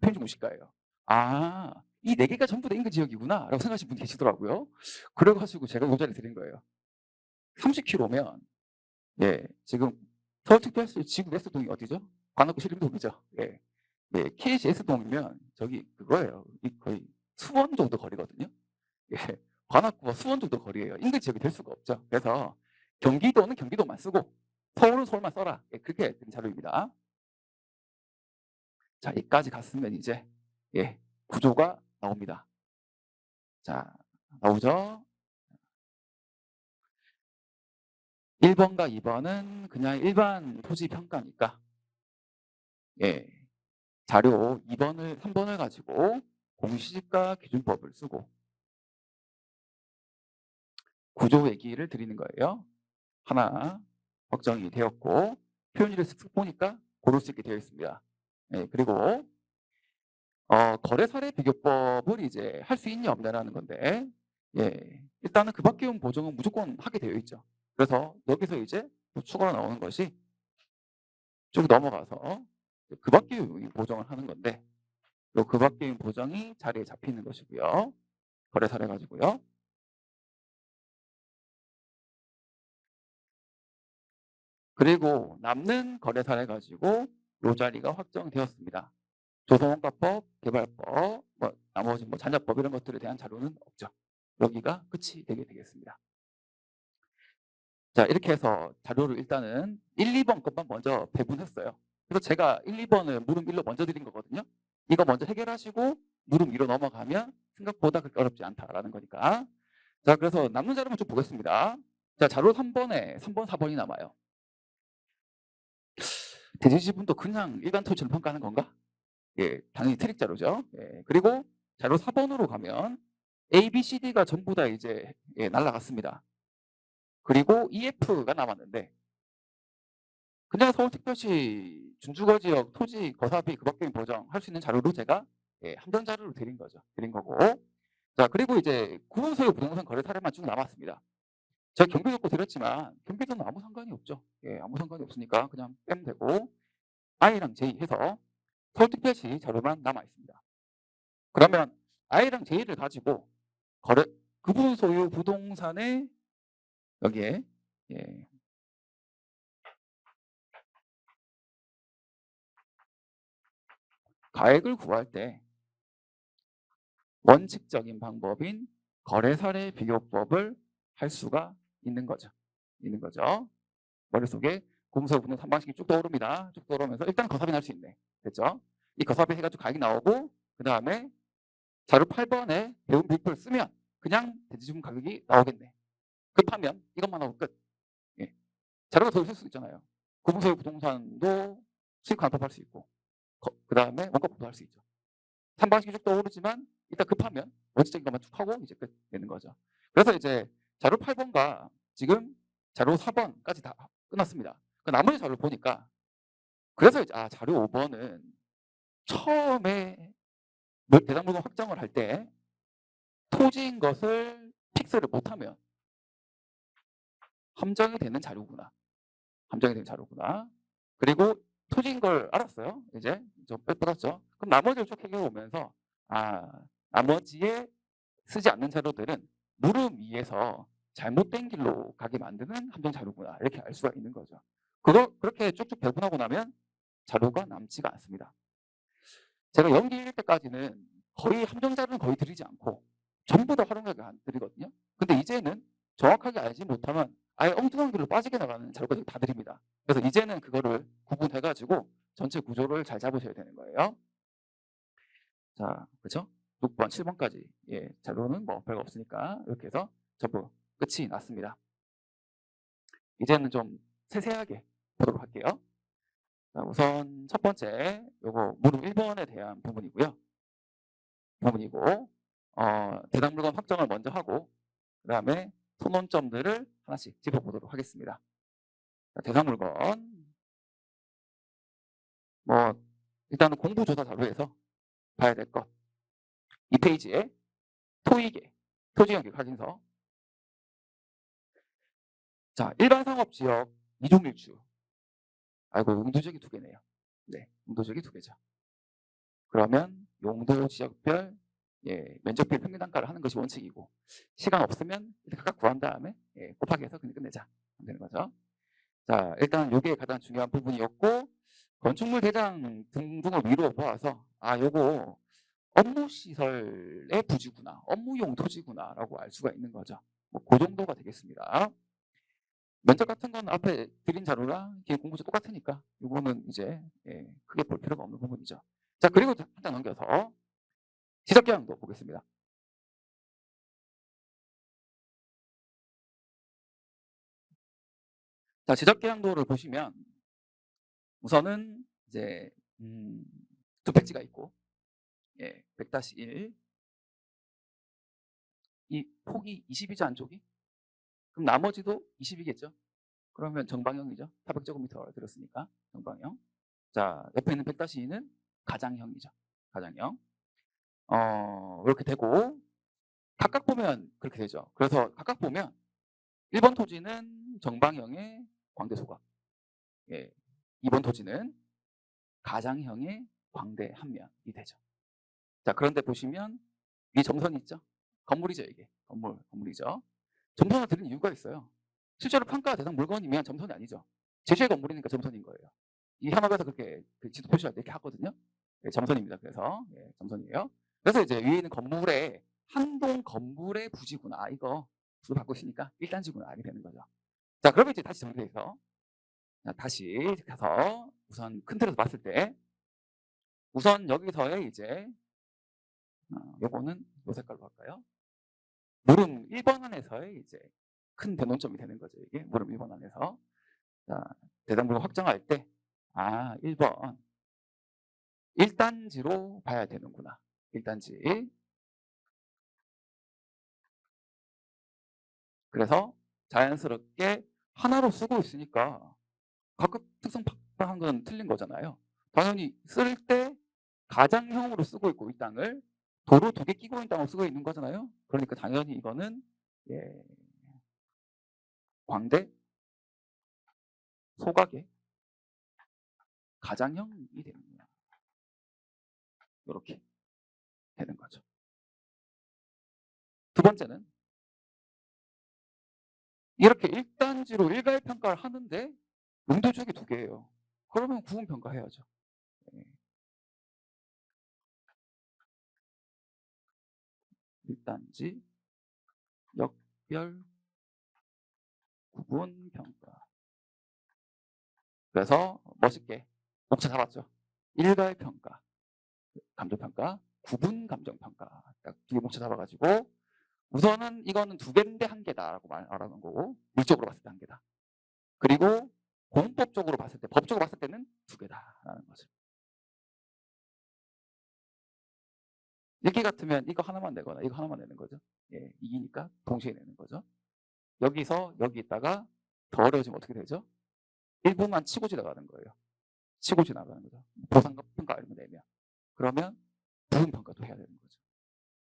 평균 무시가예요. 아, 이 네 개가 전부 다 인근 지역이구나 라고 생각하시는 분이 계시더라고요. 그래가지고 제가 이 자리 드린 거예요. 30km면 예, 지금 서울특별시 지구 S동이 어디죠? 관악구 신림동이죠. 예. 네, KCS동이면 저기 그거예요. 거의 수원 정도 거리거든요. 예, 관악구와 수원 정도 거리예요. 인근 지역이 될 수가 없죠. 그래서 경기도는 경기도만 쓰고 서울은 서울만 써라. 예, 그렇게 된 자료입니다. 자, 여기까지 갔으면 이제 예, 구조가 나옵니다. 자, 나오죠? 1번과 2번은 그냥 일반 토지 평가니까 예, 자료 2번을 3번을 가지고 공시지가 기준법을 쓰고 구조 얘기를 드리는 거예요. 하나 확정이 되었고 표현일을 쓱쓱 보니까 고를 수 있게 되어 있습니다. 예, 그리고 거래 사례 비교법을 이제 할 수 있냐 없냐라는 건데 예, 일단은 그 밖에 온 보정은 무조건 하게 되어 있죠. 그래서 여기서 이제 또 추가로 나오는 것이 쭉 넘어가서 그 밖에 보정을 하는 건데 그 밖에 보정이 자리에 잡히는 것이고요. 거래 사례 가지고요. 그리고 남는 거래 사례 가지고 요 자리가 확정되었습니다. 조성원가법, 개발법, 나머지 잔여법 이런 것들에 대한 자료는 없죠. 여기가 끝이 되겠습니다. 자, 이렇게 해서 자료를 일단은 1, 2번 것만 먼저 배분했어요. 그래서 제가 1, 2번을 물음 1로 먼저 드린 거거든요. 이거 먼저 해결하시고 물음 2로 넘어가면 생각보다 그렇게 어렵지 않다라는 거니까. 자, 그래서 남는 자료만 좀 보겠습니다. 자, 자료 3번에 3번, 4번이 남아요. 대지지분도 그냥 일반 토지를 평가하는 건가? 예, 당연히 트릭 자료죠. 예, 그리고 자료 4번으로 가면 A, B, C, D가 전부 다 이제 예, 날라갔습니다. 그리고 EF가 남았는데 그냥 서울특별시 준주거지역 토지 거사비 그밖에 보정할 수 있는 자료로 제가 예, 함정 자료로 드린 거죠. 드린 거고. 자, 그리고 이제 구분 소유 부동산 거래 사례만 쭉 남았습니다. 제가 경비도도 드렸지만 경비도는 아무 상관이 없죠. 예, 아무 상관이 없으니까 그냥 빼면 되고 I랑 J 해서 서울특별시 자료만 남아 있습니다. 그러면 I랑 J를 가지고 거래 구분 소유 부동산의 여기에 예, 가액을 구할 때 원칙적인 방법인 거래사례 비교법을 할 수가 있는 거죠. 머릿속에 공서분의 3방식이 쭉 떠오릅니다. 쭉 떠오르면서 일단 거사비는 할 수 있네. 됐죠? 이 거사비 해가지고 가격이 나오고 그 다음에 자료 8번에 배분 비표를 쓰면 그냥 대지주분 가격이 나오겠네. 급하면 이것만 하고 끝. 예. 자료가 더 있을 수 있잖아요. 구분소유 부동산도 수익 환급할 수 있고 그 다음에 원가법도 할 수 있죠. 3방식이 쭉 떠오르지만 일단 급하면 원칙적인 것만 쭉 하고 이제 끝 내는 거죠. 그래서 이제 자료 8번과 지금 자료 4번까지 다 끝났습니다. 그 나머지 자료를 보니까 그래서 이제 자료 5번은 처음에 대상 물건 확정을 할 때 토지인 것을 픽스를 못하면 함정이 되는 자료구나. 함정이 되는 자료구나. 그리고 토지인 걸 알았어요. 이제 좀 빼버렸죠. 그럼 나머지를 쭉 해결해보면서 나머지에 쓰지 않는 자료들은 물음 위에서 잘못된 길로 가게 만드는 함정 자료구나. 이렇게 알 수가 있는 거죠. 그렇게 쭉쭉 배분하고 나면 자료가 남지가 않습니다. 제가 연기 1 때까지는 거의 함정 자료는 거의 드리지 않고 전부 다 활용하게 안 드리거든요. 근데 이제는 정확하게 알지 못하면 아예 엉뚱한 길로 빠지게 나가는 자료까지 다 드립니다. 그래서 이제는 그거를 구분해가지고 전체 구조를 잘 잡으셔야 되는 거예요. 자, 그렇죠? 6번, 7번까지 자료는 뭐 별거 없으니까 이렇게 해서 전부 끝이 났습니다. 이제는 좀 세세하게 보도록 할게요. 자, 우선 첫 번째 요거 무릎 1번에 대한 부분이고요. 부분이고 대상 물건 확정을 먼저 하고 그 다음에 선언점들을 하나씩 짚어보도록 하겠습니다. 자, 대상 물건 뭐 일단은 공부조사 자료에서 봐야 될 것. 이 페이지에 토의계, 토지연계 확인서. 자, 일반 상업지역 이종일주. 아이고, 용도지역이 2개네요. 네, 용도지역이 2개죠. 그러면 용도 지역별 면적별 평균 단가를 하는 것이 원칙이고 시간 없으면 각각 구한 다음에 곱하기 해서 그냥 끝내자 하면 되는 거죠. 자, 일단 이게 가장 중요한 부분이었고 건축물 대장 등등을 위로 보아서 요거 업무시설의 부지구나, 업무용 토지구나 라고 알 수가 있는 거죠. 그 정도가 되겠습니다. 면적 같은 건 앞에 드린 자료랑 공부지 똑같으니까 이거는 이제 크게 볼 필요가 없는 부분이죠. 자, 그리고 한 장 넘겨서 지적계약도 보겠습니다. 자, 지적계약도를 보시면 우선은 이제 2백지가 있고 100-1 이 폭이 20이죠, 안쪽이? 그럼 나머지도 20이겠죠? 그러면 정방형이죠. 400제곱미터 들었으니까 정방형. 자, 옆에 있는 100-2는 가장형이죠. 가장형. 이렇게 되고 각각 보면 그렇게 되죠. 그래서 각각 보면 1번 토지는 정방형의 광대소각, 2번 토지는 가장형의 광대 한면이 되죠. 자, 그런데 보시면 이 점선이 있죠. 건물이죠, 이게. 건물이죠. 점선을 드린 이유가 있어요. 실제로 평가 대상 물건이면 점선이 아니죠. 제주의 건물이니까 점선인 거예요. 이 현업에서 그렇게 지도 표시할 때 이렇게 하거든요. 점선입니다. 그래서 점선이에요. 그래서 이제 위에 있는 건물에 한동 건물의 부지구나. 이거 부도 받고 있으니까 1단지구나 알게 되는 거죠. 자, 그러면 이제 다시 정리해서 다시 가서 우선 큰 틀에서 봤을 때 우선 여기서의 이제 요거는 요 색깔로 할까요? 물음 1번 안에서의 이제 큰 변동점이 되는 거죠. 이게 물음 1번 안에서. 자, 대상 물건 확정할 때 1번 1단지로 봐야 되는구나. 1단지. 그래서 자연스럽게 하나로 쓰고 있으니까 각각 특성 파악한 건 틀린 거잖아요. 당연히 쓸 때 가장형으로 쓰고 있고 이 땅을 도로 2개 끼고 있는 땅으로 쓰고 있는 거잖아요. 그러니까 당연히 이거는 광대 소각의 가장형이 되는구나. 이렇게 되는 거죠. 두 번째는 이렇게 1단지로 일괄평가를 하는데 용도지역이 2개예요. 그러면 구분평가해야죠. 1단지 역별 구분평가. 그래서 멋있게 목차 잡았죠. 일괄평가, 감정평가, 구분감정평가. 딱 2개 목차 잡아가지고 우선은 이거는 2개인데 1개다라고 말하는 거고 물적으로 봤을 때 1개다. 그리고 공법적으로 봤을 때, 법적으로 봤을 때는 2개다라는 거죠. 이렇게 같으면 이거 하나만 내거나 이거 하나만 내는 거죠. 이기니까 동시에 내는 거죠. 여기서 여기 있다가 더 어려워지면 어떻게 되죠? 일부만 치고 지나가는 거예요. 치고 지나가는 거죠. 보상과 평가 알면 내면. 그러면 부분평가도 해야 되는 거죠.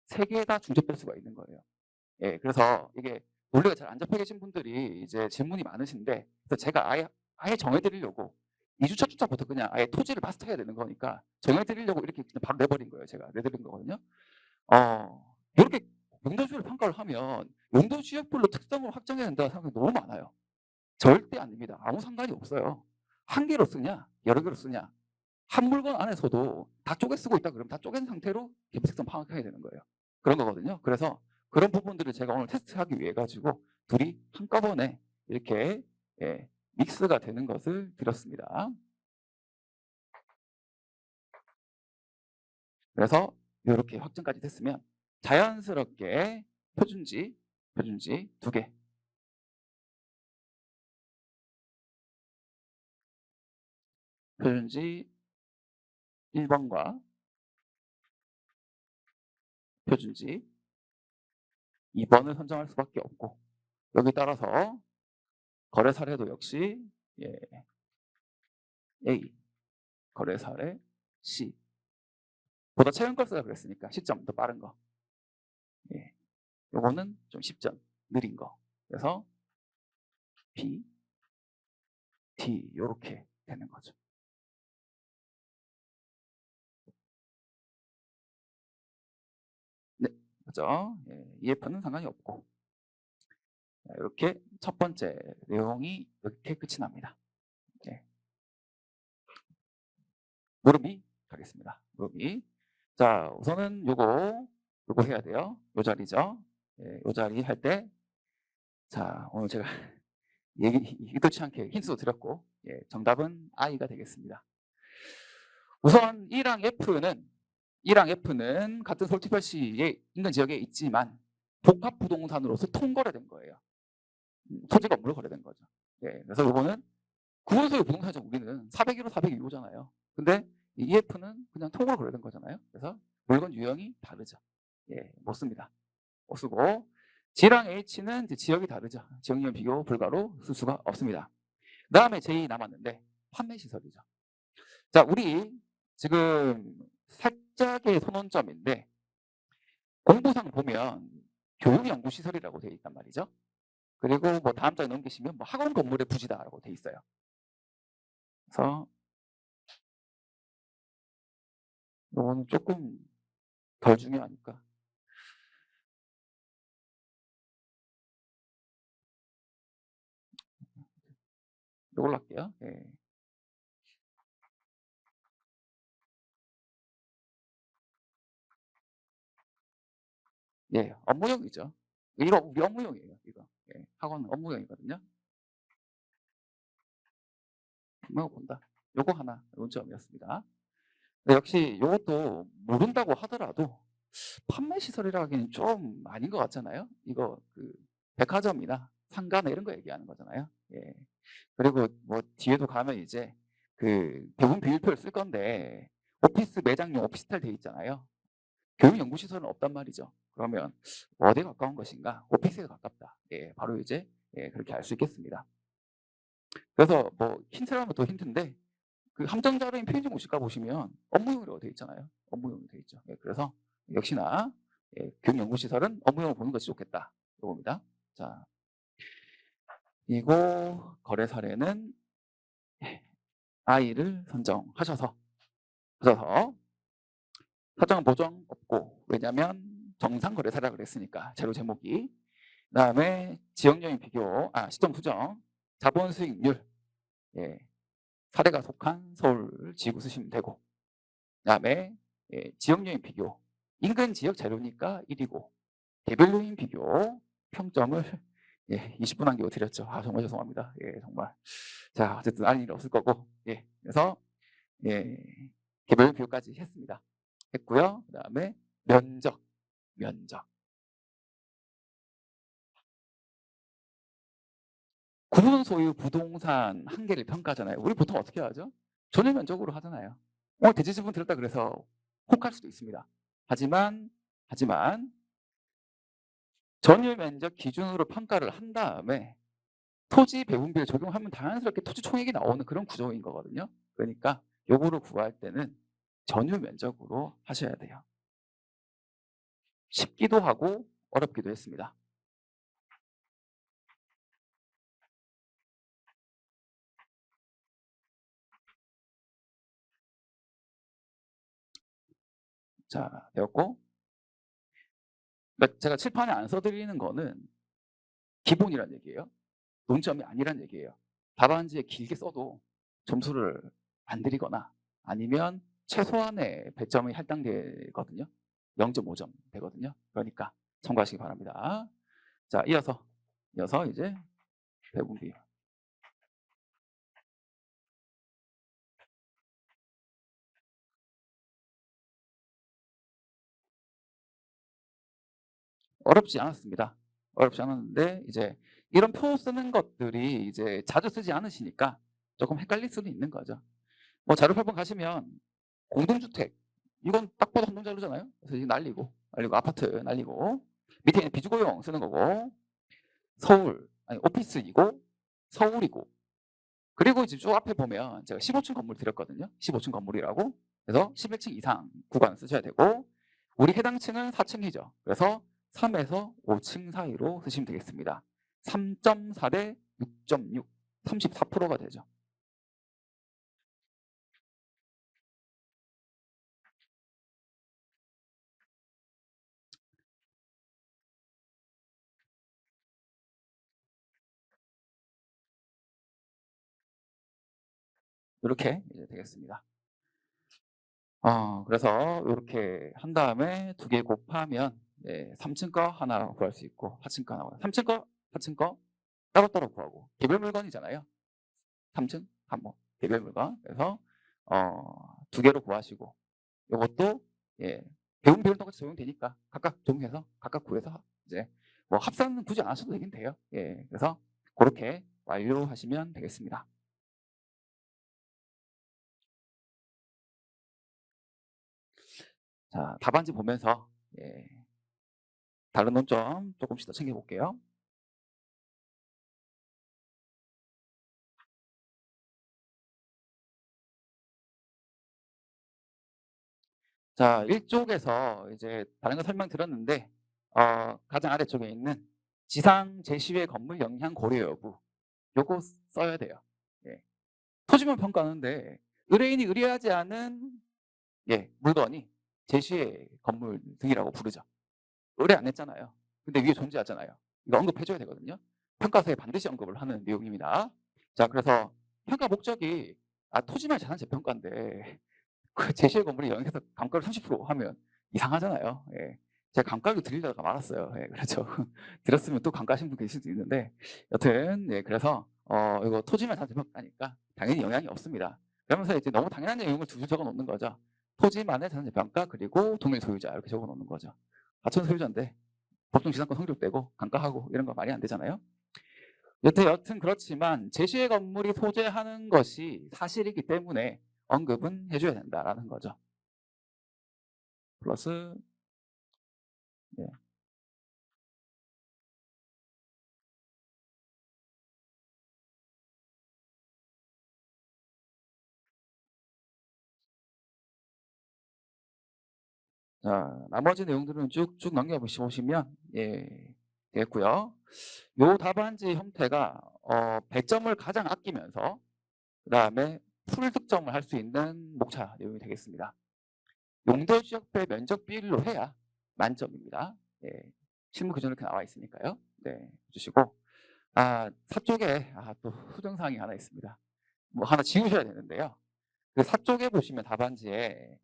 세 개 다 중첩될 수가 있는 거예요. 예, 그래서 이게 논리가 잘 안 잡혀 계신 분들이 이제 질문이 많으신데, 그래서 제가 아예 정해드리려고 2주차 주차부터 그냥 아예 토지를 마스터해야 되는 거니까 정해드리려고 이렇게 그냥 바로 내버린 거예요. 제가 내드린 거거든요. 이렇게 용도지역을 평가를 하면 용도지역별로 특성을 확정해야 된다는 생각이 너무 많아요. 절대 아닙니다. 아무 상관이 없어요. 한 개로 쓰냐, 여러 개로 쓰냐. 한 물건 안에서도 다 쪼개 쓰고 있다 그러면 다 쪼갠 상태로 기본 특성 파악해야 되는 거예요. 그런 거거든요. 그래서 그런 부분들을 제가 오늘 테스트하기 위해 가지고 둘이 한꺼번에 이렇게 믹스가 되는 것을 드렸습니다. 그래서 이렇게 확정까지 됐으면 자연스럽게 표준지 2개, 표준지 1번과 표준지 2번을 선정할 수밖에 없고, 여기 따라서 거래 사례도 역시 A, 거래 사례 C. 보다 최근 걸 쓰라 그랬으니까 시점 더 빠른 거. 요거는 좀 시점 느린 거. 그래서 B, D 요렇게 되는 거죠. 네, 그죠? EF는 상관이 없고. 이렇게 첫 번째 내용이 이렇게 끝이 납니다. 무릎이 가겠습니다. 무릎이. 자, 우선은 요거 해야 돼요. 요 자리죠. 요 자리 할 때, 자, 오늘 제가 의도치 않게 힌트도 드렸고, 정답은 I가 되겠습니다. 우선 E랑 F는 같은 서울특별시에 있는 지역에 있지만 복합부동산으로서 통거래된 거예요. 토지 건물로 거래된 거죠. 그래서 이거는 구분소유 부동산이죠. 우리는 401호, 402호잖아요. 근데 EF는 그냥 통으로 거래된 거잖아요. 그래서 물건 유형이 다르죠. 못 씁니다. 못 쓰고, G랑 H는 이제 지역이 다르죠. 지역 유형 비교 불가로 쓸 수가 없습니다. 그 다음에 J 남았는데 판매시설이죠. 자, 우리 지금 살짝의 선언점인데, 공부상 보면 교육연구시설이라고 되어 있단 말이죠. 그리고 뭐 다음 장에 넘기시면 뭐 학원 건물의 부지다라고 되어 있어요. 그래서 이거는 조금 덜 중요하니까 이걸로 할게요. 업무용이죠. 이거 우리 업무용이에요. 이거 학원 업무용이거든요. 분명 본다. 요거 하나 논점이었습니다. 역시 이것도 모른다고 하더라도 판매시설이라 하기는 좀 아닌 것 같잖아요. 이거 그 백화점이나 상가나 이런 거 얘기하는 거잖아요. 그리고 뭐 뒤에도 가면 이제 그 배분 비율표를 쓸 건데 오피스 매장용 오피스텔 돼 있잖아요. 교육연구시설은 없단 말이죠. 그러면 어디에 가까운 것인가? 오피스에 가깝다. 바로 이제 그렇게 알 수 있겠습니다. 그래서 뭐 힌트를 하면 더 힌트인데, 그 함정자료인 편의점 공시가 보시면 업무용으로 되어 있잖아요. 업무용으로 되어 있죠. 그래서 역시나 교육연구시설은 업무용으로 보는 것이 좋겠다. 이겁니다. 자, 이거 거래 사례는 I를 선정하셔서 사정 보정 없고, 왜냐하면 정상 거래 사례라 그랬으니까 자료 제목이. 그다음에 지역요인 비교, 시점 수정, 자본 수익률, 사례가 속한 서울 지구 쓰시면 되고, 그다음에 지역요인 비교, 인근 지역 자료니까 1이고, 개별 요인 비교 평점을 20분 남기고 드렸죠. 정말 죄송합니다. 정말. 자, 어쨌든 아는 일 없을 거고, 그래서 개별 요인 비교까지 했고요. 그다음에 면적. 구분 소유 부동산 한 개를 평가하잖아요. 우리 보통 어떻게 하죠? 전유 면적으로 하잖아요. 대지 지분 들었다 그래서 혹할 수도 있습니다. 하지만 전유 면적 기준으로 평가를 한 다음에 토지 배분비를 적용하면 자연스럽게 토지 총액이 나오는 그런 구조인 거거든요. 그러니까 요거를 구할 때는 전유 면적으로 하셔야 돼요. 쉽기도 하고 어렵기도 했습니다. 자, 되었고, 그러니까 제가 칠판에 안 써드리는 거는 기본이란 얘기예요. 논점이 아니란 얘기예요. 답안지에 길게 써도 점수를 안 드리거나 아니면 최소한의 배점이 할당되거든요. 0.5점 되거든요. 그러니까 참고하시기 바랍니다. 자, 이어서 이제 배분비. 어렵지 않았습니다. 어렵지 않았는데 이제 이런 표 쓰는 것들이 이제 자주 쓰지 않으시니까 조금 헷갈릴 수도 있는 거죠. 뭐 자료 8번 가시면 공동주택 이건 딱 봐도 한동자료잖아요. 그래서 이게 날리고 아파트 날리고 밑에 있는 비주거용 쓰는 거고 서울 아니 오피스이고 서울이고 그리고 이제 쭉 앞에 보면 제가 15층 건물 드렸거든요. 15층 건물이라고. 그래서 11층 이상 구간 쓰셔야 되고 우리 해당 층은 4층이죠. 그래서 3에서 5층 사이로 쓰시면 되겠습니다. 3.4 대 6.6, 34%가 되죠. 이렇게 이제 되겠습니다. 그래서 이렇게 한 다음에 두 개 곱하면 3층 거 하나 구할 수 있고 4층 거 하나 3층 거, 4층 거 따로따로 구하고 개별 물건이잖아요. 3층 한번 개별 물건. 그래서 두 개로 구하시고 이것도 배운 똑같이 적용되니까 각각 적용해서 각각 구해서 이제 뭐 합산은 굳이 안 하셔도 되긴 돼요. 그래서 그렇게 완료하시면 되겠습니다. 자, 답안지 보면서 다른 논점 조금씩 더 챙겨볼게요. 자, 1쪽에서 이제 다른 거 설명드렸는데 가장 아래쪽에 있는 지상 제시외 건물 영향 고려 여부 요거 써야 돼요. 토지만 평가하는데 의뢰인이 의뢰하지 않은 물건이 제시외 건물 등이라고 부르죠. 의뢰 안 했잖아요. 근데 위에 존재하잖아요. 이거 언급해줘야 되거든요. 평가서에 반드시 언급을 하는 내용입니다. 자, 그래서 평가 목적이 토지만 자산 재평가인데 그 제시의 건물이 영에서 감가를 30% 하면 이상하잖아요. 제가 감가를 드리려다가 말았어요. 그렇죠. 들었으면 또 감가하신 분 계실 수도 있는데 여튼 그래서 이거 토지만 자산 재평가니까 당연히 영향이 없습니다. 그러면서 이제 너무 당연한 내용을 두 줄 적어 놓는 거죠. 토지만의 자산 재평가 그리고 동일 소유자 이렇게 적어 놓는 거죠. 하천 소유자인데 법정지상권 성립되고 감가하고 이런 거 말이 안 되잖아요. 여튼 그렇지만 제시의 건물이 소재하는 것이 사실이기 때문에 언급은 해줘야 된다라는 거죠. 플러스 예. 자, 나머지 내용들은 쭉쭉 넘겨보시면 되겠고요. 요 답안지 형태가 배점을 가장 아끼면서 그 다음에 풀 득점을 할 수 있는 목차 내용이 되겠습니다. 용도 지역별 면적 비율로 해야 만점입니다. 실무 규정이 이렇게 나와 있으니까요. 주시고 사쪽에 또 수정사항이 하나 있습니다. 뭐 하나 지우셔야 되는데요. 그 사쪽에 보시면 답안지에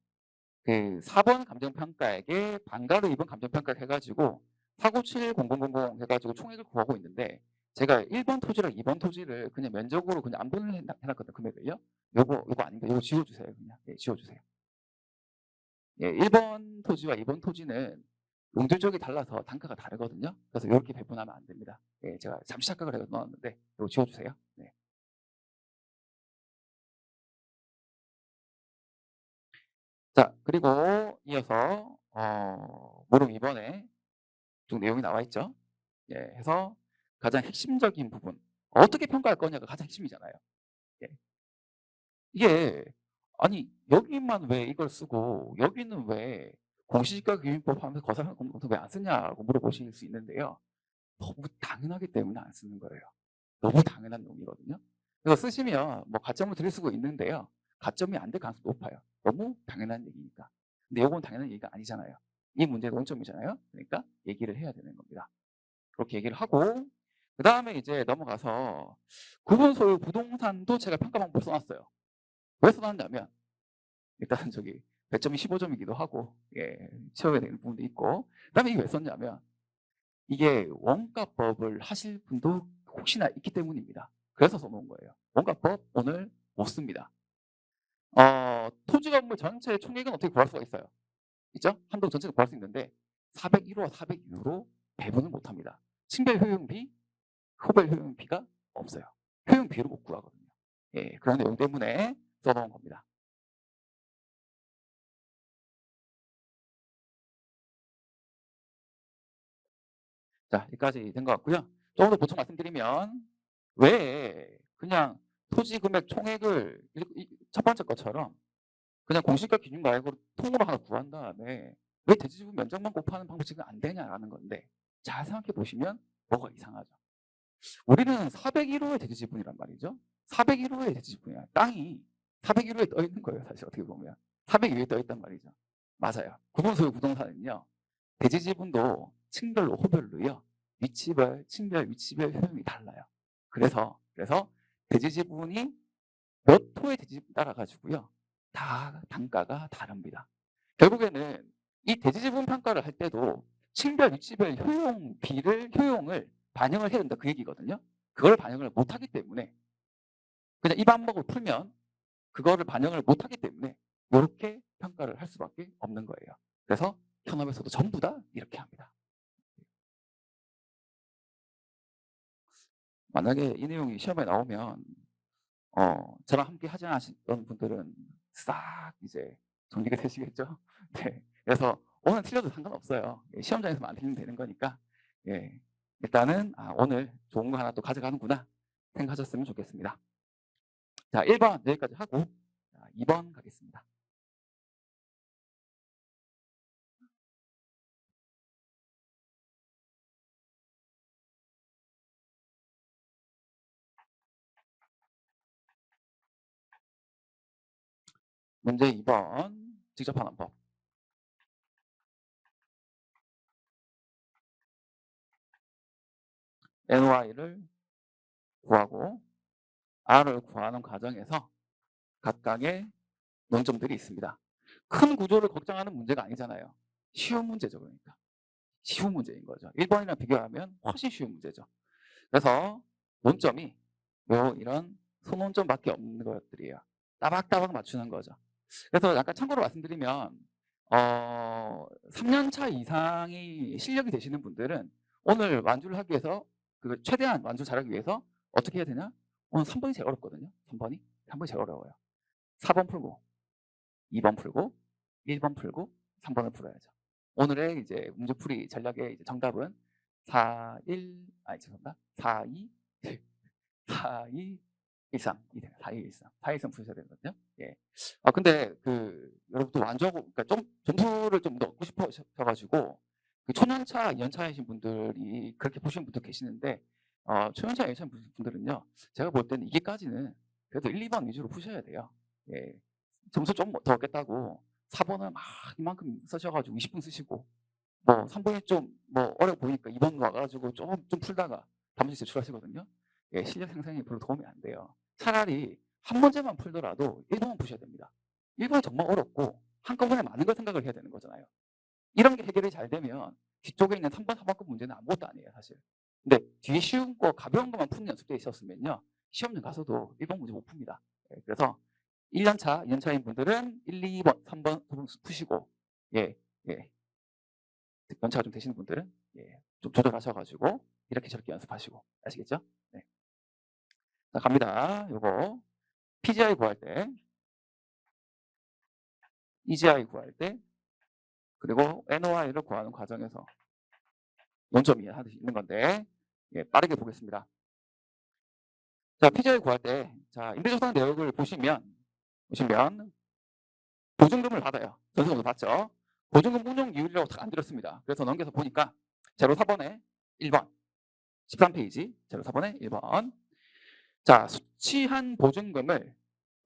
그 4번 감정평가에게 반가로 2번 감정평가를 해가지고 4970000 해가지고 총액을 구하고 있는데 제가 1번 토지랑 2번 토지를 그냥 면적으로 그냥 안분을 해놨거든요. 금액을요. 요거 아닙니다. 요거 지워주세요. 그냥 지워주세요. 1번 토지와 2번 토지는 용도지역이 달라서 단가가 다르거든요. 그래서 이렇게 배분하면 안 됩니다. 제가 잠시 착각을 해서 넣었는데 이거 지워주세요. 자, 그리고 이어서 물음 2번에 쭉 내용이 나와 있죠. 해서 가장 핵심적인 부분 어떻게 평가할 거냐가 가장 핵심이잖아요. 예. 이게 아니 여기만 왜 이걸 쓰고 여기는 왜 공시지가금융법 하면서 거사명 공동성 왜 안 쓰냐고 물어보실 수 있는데요. 너무 당연하기 때문에 안 쓰는 거예요. 너무 당연한 내용이거든요. 그래서 쓰시면 뭐 가점을 드릴 수가 있는데요. 가점이 안 될 가능성이 높아요. 너무 당연한 얘기니까. 근데 이건 당연한 얘기가 아니잖아요. 이 문제의 논점이잖아요. 그러니까 얘기를 해야 되는 겁니다. 그렇게 얘기를 하고 그다음에 이제 넘어가서 구분 소유 부동산도 제가 평가 방법 써놨어요. 왜 써놨냐면 일단은 저기 배점이 15점이기도 하고 채워야 되는 부분도 있고 그다음에 이게 왜 썼냐면 이게 원가법을 하실 분도 혹시나 있기 때문입니다. 그래서 써놓은 거예요. 원가법 오늘 못 씁니다. 토지 건물 전체 총액은 어떻게 구할 수가 있어요? 있죠? 한도 전체를 구할 수 있는데 401호와 402호로 배분을 못합니다. 층별 효용비, 호별 효용비가 없어요. 효용비로 못 구하거든요. 그런 내용 때문에 써놓은 겁니다. 자, 여기까지 된 것 같고요. 조금 더 보충 말씀드리면 왜 그냥 토지 금액 총액을 첫 번째 것처럼 그냥 공시가 기준 말고 통으로 하나 구한 다음에 왜 대지지분 면적만 곱하는 방법이 지금 안 되냐라는 건데 잘 생각해 보시면 뭐가 이상하죠. 우리는 401호의 대지지분이란 말이죠. 401호의 대지지분이야. 땅이 401호에 떠 있는 거예요. 사실 어떻게 보면 402호에 떠 있단 말이죠. 맞아요. 구분소유 부동산은요. 대지지분도 층별로 호별로요. 위치별, 층별, 위치별 효용이 달라요. 그래서 대지지분이 몇 호의 대지지분 따라 가지고요. 다 단가가 다릅니다. 결국에는 이 대지지분 평가를 할 때도 층별, 위치별 효용을 반영을 해야 된다 그 얘기거든요. 그걸 반영을 못하기 때문에 그냥 이 방법을 풀면 그거를 반영을 못하기 때문에 이렇게 평가를 할 수밖에 없는 거예요. 그래서 현업에서도 전부 다 이렇게 합니다. 만약에 이 내용이 시험에 나오면 저랑 함께 하지 않으셨던 분들은 싹 이제 정리가 되시겠죠. 네. 그래서 오늘 틀려도 상관없어요. 시험장에서만 안 틀리면 되는 거니까 일단은 오늘 좋은 거 하나 또 가져가는구나 생각하셨으면 좋겠습니다. 자, 1번 여기까지 하고 2번 가겠습니다. 문제 2번 직접 하는 법. NY를 구하고 R을 구하는 과정에서 각각의 논점들이 있습니다. 큰 구조를 걱정하는 문제가 아니잖아요. 쉬운 문제죠. 그러니까. 쉬운 문제인 거죠. 1번이랑 비교하면 훨씬 쉬운 문제죠. 그래서 논점이 이런 소논점밖에 없는 것들이에요. 따박따박 맞추는 거죠. 그래서 약간 참고로 말씀드리면 3년차 이상이 실력이 되시는 분들은 오늘 완주를 하기 위해서 최대한 완주 잘하기 위해서 어떻게 해야 되냐? 오늘 3번이 제일 어렵거든요. 3번이 제일 어려워요. 4번 풀고 2번 풀고 1번 풀고 3번을 풀어야죠. 오늘의 이제 문제풀이 전략의 이제 정답은 죄송합니다. 4, 2, 4, 2, 1, 3. 4, 2, 1, 3. 4, 2, 1, 3 푸셔야 되거든요. 근데 여러분 또 완주하고, 그러니까 좀 점수를 좀 더 얻고 싶어가지고, 초년차, 2년차이신 분들이 그렇게 보시는 분도 계시는데, 초년차, 2년차 분들은요, 제가 볼 때는 이게까지는 그래도 1, 2번 위주로 푸셔야 돼요. 점수 좀 더 얻겠다고 4번을 막 이만큼 쓰셔가지고 20분 쓰시고, 3번이 좀 어려 보이니까 2번 와가지고 좀 풀다가 다문제 제출하시거든요. 실력 향상에 별로 도움이 안 돼요. 차라리 한 문제만 풀더라도 1번만 푸셔야 됩니다. 1번이 정말 어렵고 한꺼번에 많은 걸 생각을 해야 되는 거잖아요. 이런 게 해결이 잘 되면 뒤쪽에 있는 3번, 4번급 문제는 아무것도 아니에요, 사실. 근데 뒤에 쉬운 거, 가벼운 것만 푸는 연습돼 있었으면요. 시험장 가서도 1번 문제 못 풉니다. 그래서 1년차, 2년차인 분들은 1, 2번, 3번 푸시고, 예. 연차가 좀 되시는 분들은 좀 조절하셔가지고 이렇게 저렇게 연습하시고 아시겠죠? 네. 자, 갑니다. 요거 PGI 구할 때, EGI 구할 때, 그리고 NOI를 구하는 과정에서 논점이 하나씩 있는 건데 빠르게 보겠습니다. 자, PGI 구할 때, 자, 임대조상 내역을 보시면 보증금을 받아요. 전세금도 받죠. 보증금 운용이율이라고 안 드렸습니다. 그래서 넘겨서 보니까 제로 4번에 1번 13페이지 제로 4번에 1번 자 수취한 보증금을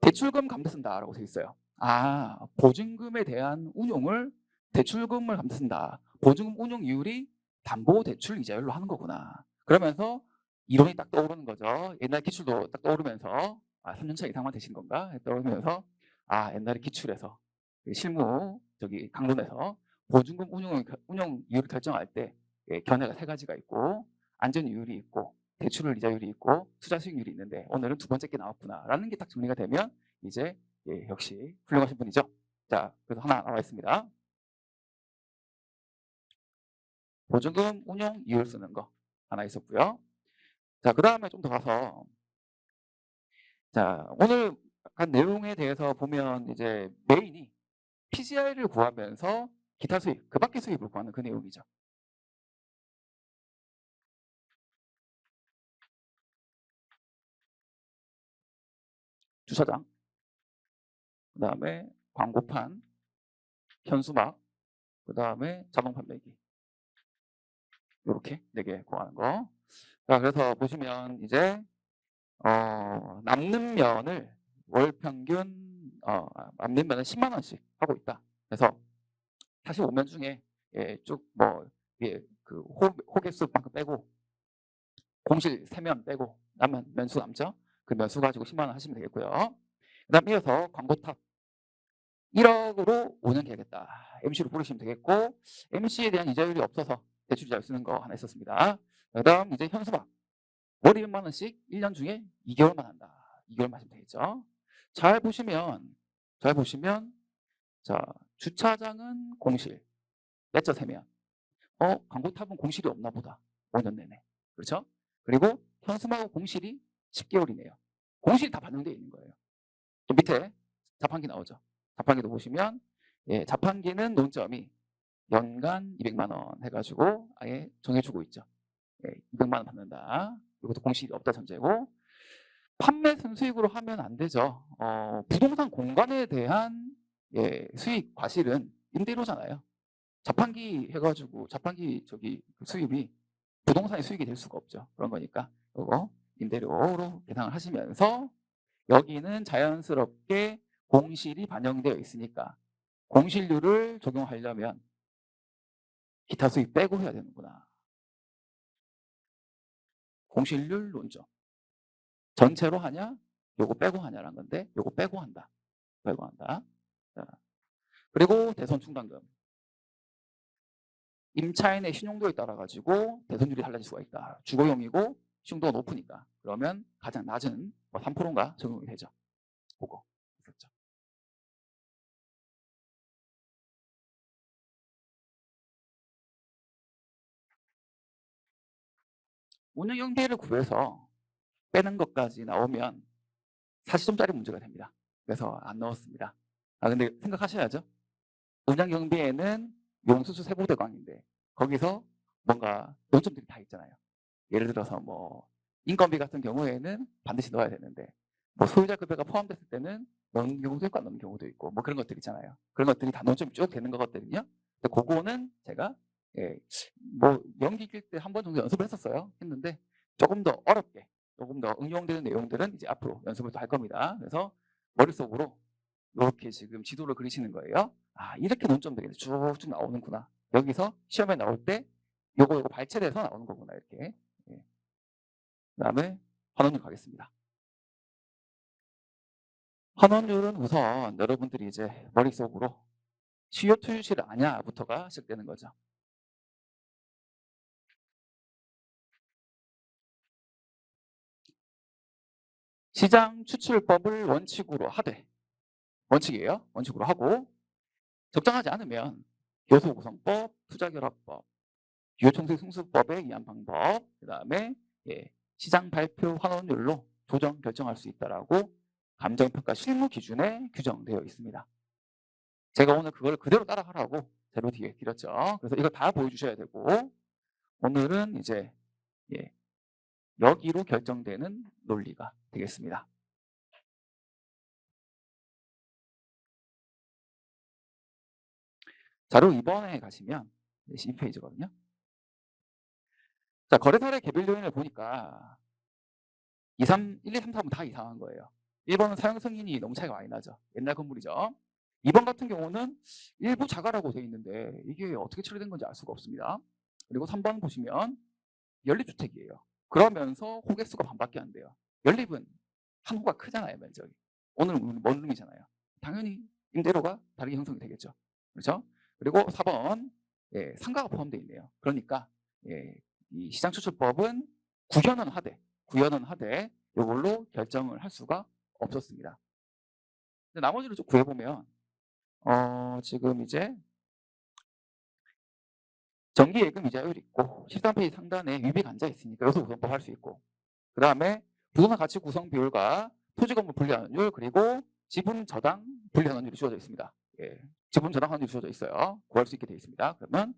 대출금 감대 쓴다라고 되어 있어요. 아 보증금에 대한 운용을 대출금을 감대 쓴다. 보증금 운용이율이 담보대출 이자율로 하는 거구나. 그러면서 이론이 딱 떠오르는 거죠. 옛날 기출도 딱 떠오르면서 3년차 이상만 되신 건가? 떠오르면서 옛날에 기출에서 실무 강론에서 보증금 운용 이율을 결정할 때 견해가 세 가지가 있고 안전이율이 있고 대출 이자율이 있고 투자 수익률이 있는데 오늘은 두 번째 게 나왔구나라는 게 딱 정리가 되면 이제 역시 훌륭하신 분이죠. 자, 그래서 하나 나와 있습니다. 보증금 운용 이율 쓰는 거 하나 있었고요. 자, 그 다음에 좀 더 가서 자, 오늘 한 내용에 대해서 보면 이제 메인이 PGI를 구하면서 기타 수입, 그 밖의 수입을 구하는 그 내용이죠. 주차장, 그 다음에 광고판, 현수막, 그 다음에 자동 판매기. 이렇게 4개 구하는 거. 자, 그래서 보시면 이제 남는 면을 월 평균 남는 면은 10만 원씩 하고 있다. 그래서 45면 중에 그 호개수만큼 빼고 공실 3면 빼고 남은 면수 남죠. 그 면수 가지고 10만 원 하시면 되겠고요. 그다음 이어서 광고탑 1억으로 5년 계약했다. MC로 부르시면 되겠고 MC에 대한 이자율이 없어서 대출 이자율 쓰는 거 하나 있었습니다. 그다음 이제 현수막 월 200만 원씩 1년 중에 2개월만 한다. 2개월만 하시면 되겠죠. 잘 보시면 자 주차장은 공실 내적 세면 광고탑은 공실이 없나 보다. 5년 내내. 그렇죠? 그리고 현수막하고 공실이 10개월이네요. 공실이 다 반영되어 있는 거예요. 또 밑에 자판기 나오죠. 자판기도 보시면 자판기는 논점이 연간 200만 원 해가지고 아예 정해주고 있죠. 200만 원 받는다. 이것도 공실이 없다 전제고 판매 순수익으로 하면 안 되죠. 부동산 공간에 대한 수익 과실은 임대료잖아요. 자판기 해가지고 자판기 수입이 부동산의 수익이 될 수가 없죠. 그런 거니까 이거 임대료로 계산을 하시면서 여기는 자연스럽게 공실이 반영되어 있으니까 공실률을 적용하려면 기타 수익 빼고 해야 되는구나. 공실률 논점. 전체로 하냐? 요거 빼고 하냐라는 건데 요거 빼고 한다. 빼고 한다. 자, 그리고 대손 충당금. 임차인의 신용도에 따라 가지고 대손율이 달라질 수가 있다. 주거용이고 신용도가 높으니까 그러면 가장 낮은 3%인가 적용이 되죠. 그거 있었죠. 운영경비를 구해서 빼는 것까지 나오면 40점짜리 문제가 됩니다. 그래서 안 넣었습니다. 근데 생각하셔야죠. 운영경비에는 용수수 세부대강인데 거기서 뭔가 논점들이 다 있잖아요. 예를 들어서 뭐 인건비 같은 경우에는 반드시 넣어야 되는데 뭐 소유자 급여가 포함됐을 때는 넣는 경우도 있고 안 넣는 경우도 있고 뭐 그런 것들 있잖아요. 그런 것들이 다 논점이 쭉 되는 거거든요. 근데 그거는 제가 뭐 연기 낄 때 한 번 정도 연습을 했었어요. 했는데 조금 더 어렵게 조금 더 응용되는 내용들은 이제 앞으로 연습을 또 할 겁니다. 그래서 머릿속으로 이렇게 지금 지도를 그리시는 거예요. 이렇게 논점들이 쭉쭉 나오는구나. 여기서 시험에 나올 때 요거 발췌돼서 나오는 거구나 이렇게. 그다음에 환원율 가겠습니다. 환원율은 우선 여러분들이 이제 머릿속으로 수요 투유실 아냐부터가 시작되는 거죠. 시장 추출법을 원칙으로 하되 원칙이에요. 원칙으로 하고 적정하지 않으면 요소구성법, 투자결합법, 유효총수승수법에 의한 방법, 그 다음에 시장 발표 환원율로 조정 결정할 수 있다라고 감정평가 실무 기준에 규정되어 있습니다. 제가 오늘 그걸 그대로 따라하라고 자료 뒤에 드렸죠. 그래서 이거 다 보여주셔야 되고 오늘은 이제 여기로 결정되는 논리가 되겠습니다. 자료 2번에 가시면 12페이지거든요. 자, 거래 사례 개별 요인을 보니까 1, 2, 3, 4번 다 이상한 거예요. 1번은 사용 승인이 너무 차이가 많이 나죠. 옛날 건물이죠. 2번 같은 경우는 일부 자가라고 되어 있는데 이게 어떻게 처리된 건지 알 수가 없습니다. 그리고 3번 보시면 연립주택이에요. 그러면서 호개수가 반밖에 안 돼요. 연립은 한 호가 크잖아요, 면적이. 오늘은 원룸이잖아요. 당연히 임대료가 다르게 형성이 되겠죠. 그렇죠? 그리고 4번 예, 상가가 포함되어 있네요. 그러니까 예, 이 시장추출법은 구현은 하되 이걸로 결정을 할 수가 없었습니다. 근데 나머지를 좀 구해보면 지금 이제 정기예금 이자율 있고 13페이지 상단에 유비간자 있으니까 여기서 구성법 할 수 있고 그 다음에 부동산 가치 구성 비율과 토지건물 분리환율 그리고 지분 저당 분리환율이 주어져 있습니다. 예, 지분 저당 환율이 주어져 있어요. 구할 수 있게 되어 있습니다. 그러면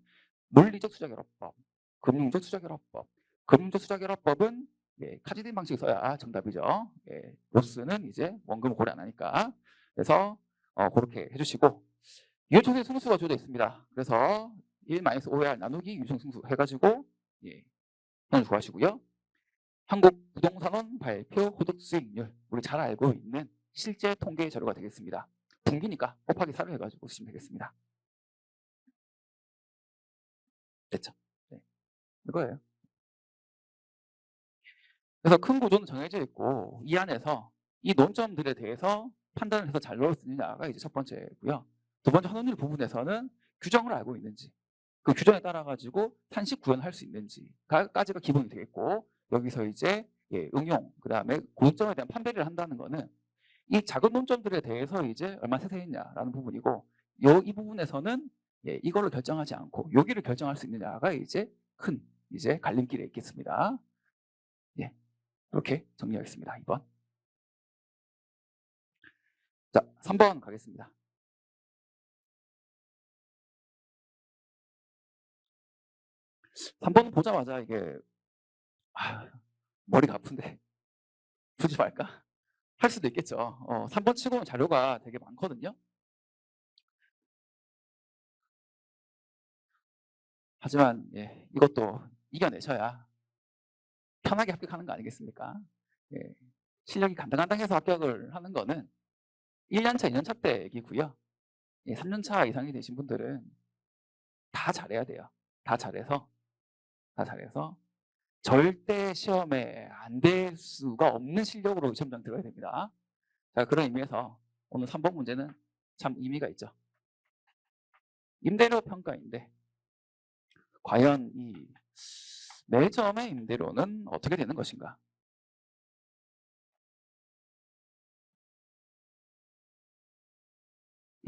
물리적 투자결합법, 금융적 투자결합법, 금융적 투자결합법은 예, 카지딘 방식 써야 정답이죠. 예, 로스는 이제 원금을 고려 안 하니까 그래서 그렇게 해주시고 유효총액 승수가 주어져 있습니다. 그래서 1-5R 나누기 유효총액 승수 해가지고 예, 현을 구하시고요. 한국 부동산원 발표 소득 수익률 우리 잘 알고 있는 실제 통계 자료가 되겠습니다. 분기니까 곱하기 4를 해가지고 쓰시면 되겠습니다. 됐죠? 네. 이거예요. 그래서 큰 구조는 정해져 있고 이 안에서 이 논점들에 대해서 판단을 해서 잘 넣을 수 있느냐가 이제 첫 번째고요. 두 번째 환원율 부분에서는 규정을 알고 있는지 그 규정에 따라 가지고 탄식 구현할 수 있는지까지가 기본이 되겠고 여기서 이제 예, 응용 그다음에 고점에 대한 판별을 한다는 거는 이 작은 논점들에 대해서 이제 얼마 세세했냐라는 부분이고 이 부분에서는 예, 이걸로 결정하지 않고 여기를 결정할 수 있느냐가 이제 큰 이제 갈림길에 있겠습니다. 예, 이렇게 정리하겠습니다. 2번. 자, 3번 가겠습니다. 3번 보자마자 이게 머리가 아픈데 굳이 말까? 할 수도 있겠죠. 3번 치고는 자료가 되게 많거든요. 하지만 예, 이것도 이겨내셔야 편하게 합격하는 거 아니겠습니까? 예, 실력이 간당간당해서 합격을 하는 거는 1년차, 2년차 때 얘기고요. 예, 3년차 이상이 되신 분들은 다 잘해야 돼요. 다 잘해서 절대 시험에 안 될 수가 없는 실력으로 시험장 들어야 됩니다. 자, 그런 의미에서 오늘 3번 문제는 참 의미가 있죠. 임대료 평가인데 과연 이 매점의 임대료는 어떻게 되는 것인가?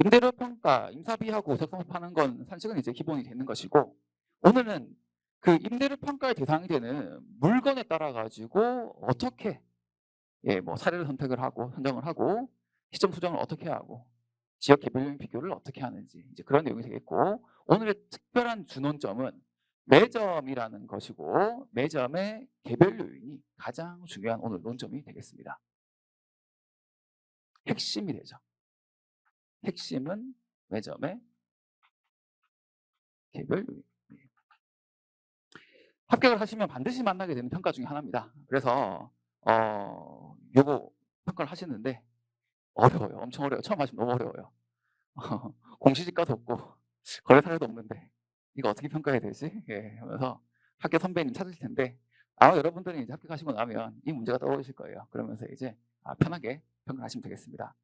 임대료 평가, 임사비하고 적성합하는 건 산식은 이제 기본이 되는 것이고 오늘은 그 임대료 평가의 대상이 되는 물건에 따라 가지고 어떻게 예, 뭐 사례를 선택을 하고 선정을 하고 시점 수정을 어떻게 하고 지역 개별적인 비교를 어떻게 하는지 이제 그런 내용이 되겠고 오늘의 특별한 준원점은 매점이라는 것이고 매점의 개별 요인이 가장 중요한 오늘 논점이 되겠습니다. 핵심이 되죠. 핵심은 매점의 개별 요인. 합격을 하시면 반드시 만나게 되는 평가 중에 하나입니다. 그래서 요거 평가를 하시는데 어려워요. 엄청 어려워요. 처음 하시면 너무 어려워요. 공시지가도 없고 거래 사례도 없는데 이거 어떻게 평가해야 되지? 예, 하면서 학교 선배님 찾으실 텐데 아마 여러분들이 이제 합격하시고 나면 이 문제가 떠오르실 거예요. 그러면서 이제 편하게 평가하시면 되겠습니다.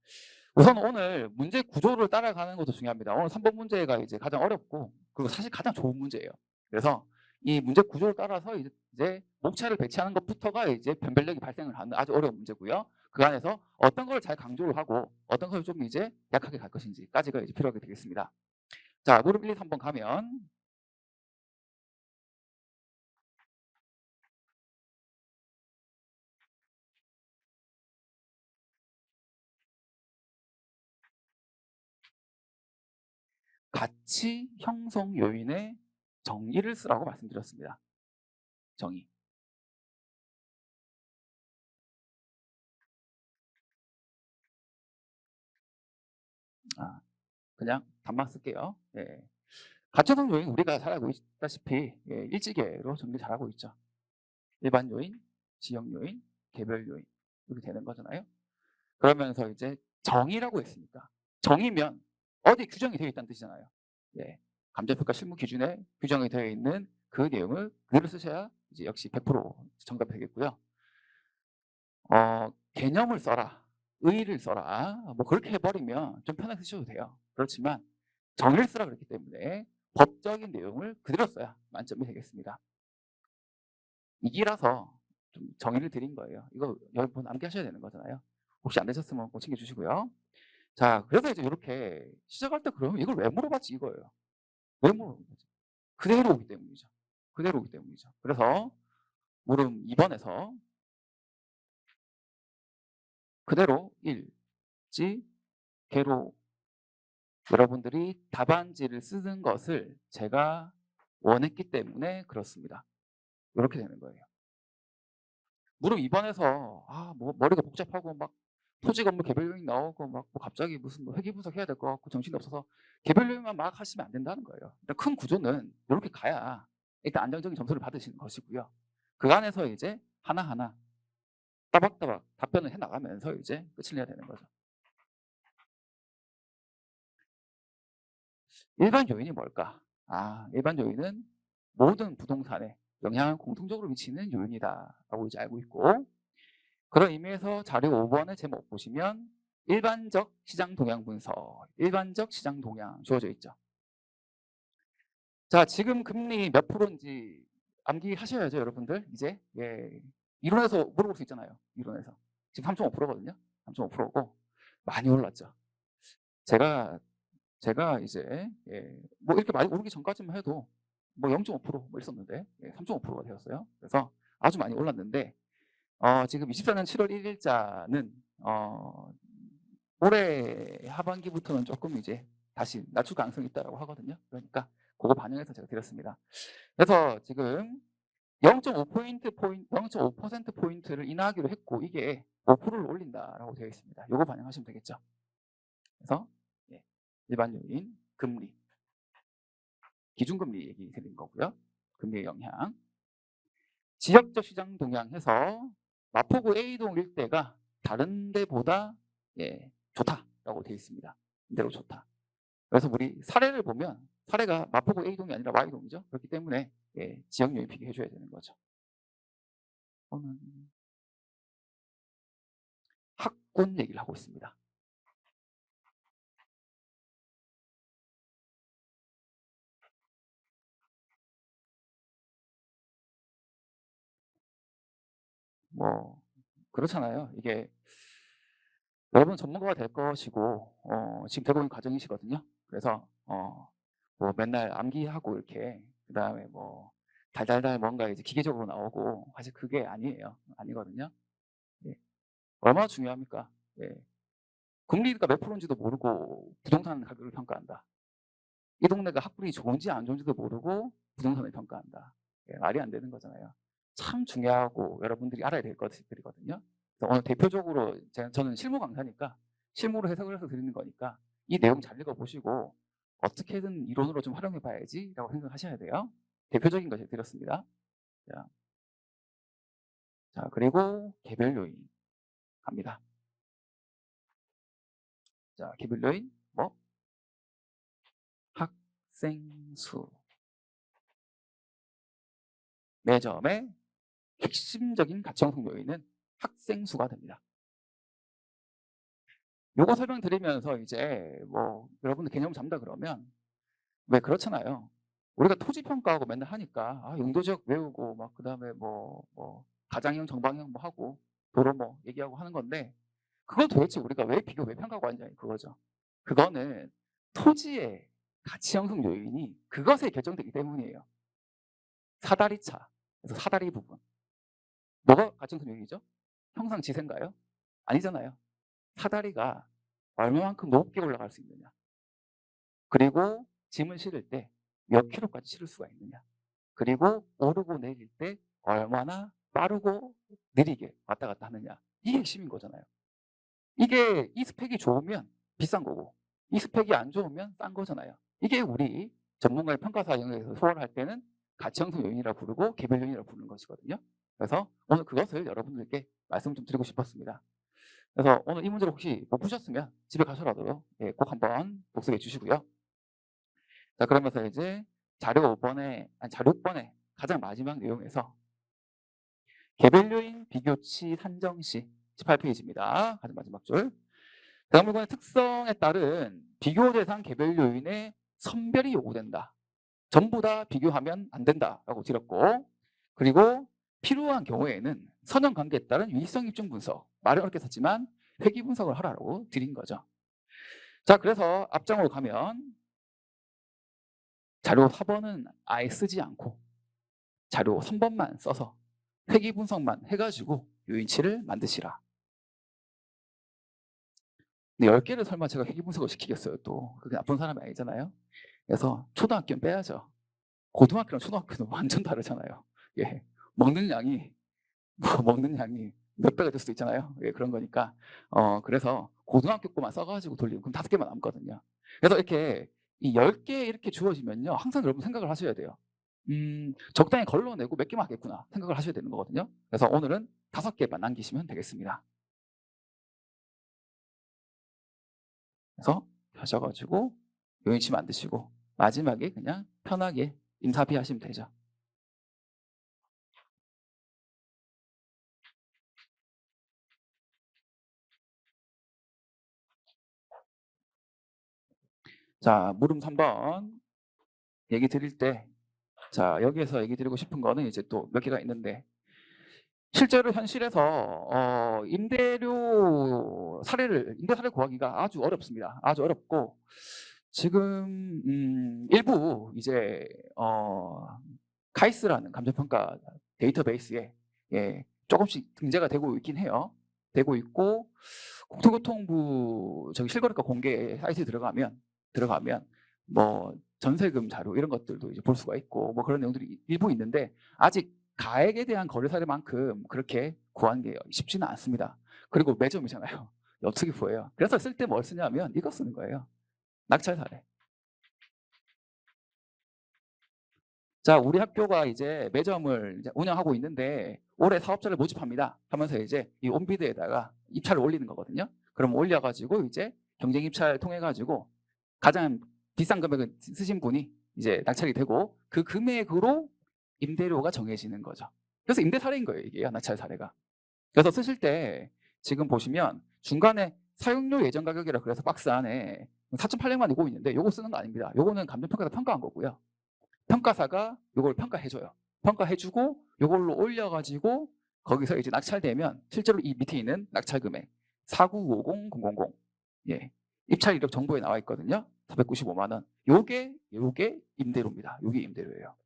우선 오늘 문제 구조를 따라가는 것도 중요합니다. 오늘 3번 문제가 이제 가장 어렵고 그리고 사실 가장 좋은 문제예요. 그래서 이 문제 구조를 따라서 이제 목차를 배치하는 것부터가 이제 변별력이 발생을 하는 아주 어려운 문제고요. 그 안에서 어떤 걸 잘 강조를 하고 어떤 걸 좀 이제 약하게 갈 것인지까지가 이제 필요하게 되겠습니다. 자, 그룹 1, 2, 3번 가면 가치 형성 요인의 정의를 쓰라고 말씀드렸습니다. 정의. 그냥 답만 쓸게요. 예. 가처분 요인 우리가 잘 알고 있다시피 일지계로 정리 잘하고 있죠. 일반 요인, 지역 요인, 개별 요인 이렇게 되는 거잖아요. 그러면서 이제 정의라고 했으니까 정의면 어디 규정이 되어 있다는 뜻이잖아요. 예, 감정평가 실무 기준에 규정이 되어 있는 그 내용을 그대로 쓰셔야 이제 역시 100% 정답이 되겠고요. 개념을 써라, 의의를 써라, 뭐 그렇게 해버리면 좀 편하게 쓰셔도 돼요. 그렇지만 정의를 쓰라 그랬기 때문에 법적인 내용을 그대로 써야 만점이 되겠습니다. 이기라서 좀 정의를 드린 거예요. 이거 여러분 암기하셔야 되는 거잖아요. 혹시 안 되셨으면 꼭 챙겨주시고요. 자, 그래서 이제 이렇게 시작할 때 그러면 이걸 왜 물어봤지 이거예요. 왜 물어본 거지? 그대로 오기 때문이죠. 그대로 오기 때문이죠. 그래서 물음 2번에서 그대로 일지 개로 여러분들이 답안지를 쓰는 것을 제가 원했기 때문에 그렇습니다. 이렇게 되는 거예요. 물음 2번에서 뭐 머리가 복잡하고 막 토지 건물 개별 요인 나오고 막 뭐 갑자기 무슨 뭐 회계 분석해야 될 것 같고 정신이 없어서 개별 요인만 막 하시면 안 된다는 거예요. 일단 큰 구조는 이렇게 가야 일단 안정적인 점수를 받으시는 것이고요. 그 안에서 이제 하나하나 따박따박 답변을 해 나가면서 이제 끝을 내야 되는 거죠. 일반 요인이 뭘까? 일반 요인은 모든 부동산에 영향을 공통적으로 미치는 요인이다라고 이제 알고 있고, 그런 의미에서 자료 5번의 제목 보시면 일반적 시장 동향 분석, 일반적 시장 동향 주어져 있죠. 자, 지금 금리 몇 프로인지 암기하셔야죠, 여러분들. 이제 이론에서 물어볼 수 있잖아요. 이론에서 지금 3.5%거든요. 3.5%고 많이 올랐죠. 제가 이제 뭐 이렇게 많이 오르기 전까지만 해도 뭐 0.5%뭐 있었는데 3.5%가 되었어요. 그래서 아주 많이 올랐는데 지금 24년 7월 1일자는 올해 하반기부터는 조금 이제 다시 낮출 가능성이 있다고 하거든요. 그러니까 그거 반영해서 제가 드렸습니다. 그래서 지금 0.5% 포인트를 인하하기로 했고 이게 5%를 올린다라고 되어 있습니다. 이거 반영하시면 되겠죠. 그래서 일반 요인, 금리, 기준금리 얘기 드린 거고요. 금리의 영향. 지역적 시장 동향해서 마포구 A동 일대가 다른 데보다 좋다라고 되어 있습니다. 이대로 좋다. 그래서 우리 사례를 보면 사례가 마포구 A동이 아니라 Y동이죠. 그렇기 때문에 지역 요인 비교해줘야 되는 거죠. 학군 얘기를 하고 있습니다. 뭐 그렇잖아요. 이게 여러분 전문가가 될 것이고 지금 되고 있는 과정이시거든요. 그래서 뭐 맨날 암기하고 이렇게 그다음에 뭐 달달달 뭔가 이제 기계적으로 나오고 사실 그게 아니에요. 아니거든요. 예. 얼마나 중요합니까? 예. 금리가 몇 프로인지도 모르고 부동산 가격을 평가한다. 이 동네가 학군이 좋은지 안 좋은지도 모르고 부동산을 평가한다. 말이 안 되는 거잖아요. 참 중요하고 여러분들이 알아야 될 것들이거든요. 그래서 오늘 대표적으로 저는 실무 강사니까 실무로 해석을 해서 드리는 거니까 이 내용 잘 읽어보시고 어떻게든 이론으로 좀 활용해 봐야지라고 생각하셔야 돼요. 대표적인 것을 드렸습니다. 자, 그리고 개별 요인 갑니다. 자, 개별 요인 뭐 학생 수 매점의 핵심적인 가치 형성 요인은 학생 수가 됩니다. 요거 설명드리면서 이제 뭐 여러분들 개념 잡는다 그러면 왜 그렇잖아요. 우리가 토지 평가하고 맨날 하니까 용도지역 외우고 막 그다음에 뭐 가장형 정방형 뭐 하고 도로 뭐 얘기하고 하는 건데 그거 도대체 우리가 왜 비교 왜 평가하고 하느냐 그거죠. 그거는 토지의 가치 형성 요인이 그것에 결정되기 때문이에요. 사다리 차, 그래서 사다리 부분. 뭐가 가치 형성 요인이죠? 형상 지세인가요? 아니잖아요. 사다리가 얼마만큼 높게 올라갈 수 있느냐. 그리고 짐을 실을 때 몇 킬로까지 실을 수가 있느냐. 그리고 오르고 내릴 때 얼마나 빠르고 느리게 왔다 갔다 하느냐. 이게 핵심인 거잖아요. 이게 이 스펙이 좋으면 비싼 거고 이 스펙이 안 좋으면 싼 거잖아요. 이게 우리 전문가의 평가사 영역에서 소화를 할 때는 가치 형성 요인이라고 부르고 개별 요인이라고 부르는 것이거든요. 그래서 오늘 그것을 여러분들께 말씀 좀 드리고 싶었습니다. 그래서 오늘 이 문제를 혹시 못 푸셨으면 집에 가셔라도 꼭 한번 복습해 주시고요. 자, 그러면서 이제 자료 6번의 가장 마지막 내용에서 개별 요인 비교치 산정 시 18페이지입니다. 가장 마지막 줄. 대상 물건의 특성에 따른 비교 대상 개별 요인의 선별이 요구된다. 전부 다 비교하면 안 된다라고 드렸고, 그리고 필요한 경우에는 선형 관계에 따른 유의성 입증 분석, 말은 어렵게 썼지만 회귀 분석을 하라고 드린 거죠. 자, 그래서 앞장으로 가면 자료 4번은 아예 쓰지 않고 자료 3번만 써서 회귀 분석만 해가지고 요인치를 만드시라. 근데 10개를 설마 제가 회귀 분석을 시키겠어요? 또 그게 나쁜 사람이 아니잖아요. 그래서 초등학교는 빼야죠. 고등학교랑 초등학교는 완전 다르잖아요. 예, 먹는 양이 몇 배가 될 수도 있잖아요. 예, 그런 거니까 그래서 고등학교 거만 써가지고 돌리면 그럼 5개만 남거든요. 그래서 이렇게 이 10개 이렇게 주어지면요, 항상 여러분 생각을 하셔야 돼요. 적당히 걸러내고 몇 개만 하겠구나 생각을 하셔야 되는 거거든요. 그래서 오늘은 5개만 남기시면 되겠습니다. 그래서 하셔가지고 요인치 만드시고 마지막에 그냥 편하게 임사비 하시면 되죠. 자, 물음 3번 얘기 드릴 때, 자, 여기에서 얘기 드리고 싶은 거는 이제 또 몇 개가 있는데, 실제로 현실에서 임대 사례를 구하기가 아주 어렵습니다. 아주 어렵고, 지금 일부 이제 카이스라는 감정평가 데이터베이스에 조금씩 등재가 되고 있긴 해요. 되고 있고, 국토교통부 실거래가 공개 사이트에 들어가면 뭐 전세금 자료 이런 것들도 이제 볼 수가 있고 뭐 그런 내용들이 일부 있는데, 아직 가액에 대한 거래 사례만큼 그렇게 구하는 게 쉽지는 않습니다. 그리고 매점이잖아요. 엽특이 부예요. 그래서 쓸 때 뭘 쓰냐면 이거 쓰는 거예요. 낙찰 사례. 자, 우리 학교가 이제 매점을 이제 운영하고 있는데 올해 사업자를 모집합니다 하면서 이제 이 온비드에다가 입찰을 올리는 거거든요. 그럼 올려가지고 이제 경쟁 입찰 통해 가지고 가장 비싼 금액을 쓰신 분이 이제 낙찰이 되고 그 금액으로 임대료가 정해지는 거죠. 그래서 임대 사례인 거예요, 이게 낙찰 사례가. 그래서 쓰실 때 지금 보시면 중간에 사용료 예정 가격이라 그래서 박스 안에 4,800만 이고 있는데 요거 쓰는 거 아닙니다. 요거는 감정평가에서 평가한 거고요. 평가사가 요걸 평가해줘요. 평가해주고 요걸로 올려가지고 거기서 이제 낙찰되면 실제로 이 밑에 있는 낙찰 금액 4950000 예, 입찰 이력 정보에 나와 있거든요. 495만 원. 요게 임대료입니다. 요게 임대료예요.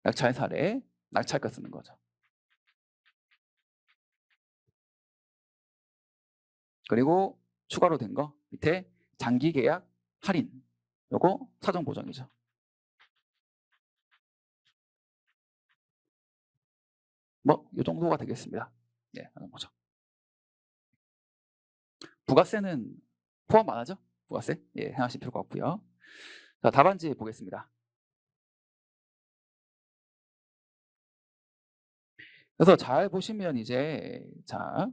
낙찰 사례, 낙찰가 쓰는 거죠. 그리고 추가로 된 거 밑에 장기 계약 할인, 요거 사정 보정이죠. 뭐 이 정도가 되겠습니다. 예, 사정 보정. 부가세는 포함 안 하죠? 부가세? 예, 생각하실 필요가 없고요. 자, 답안지 보겠습니다. 그래서 잘 보시면 이제 자,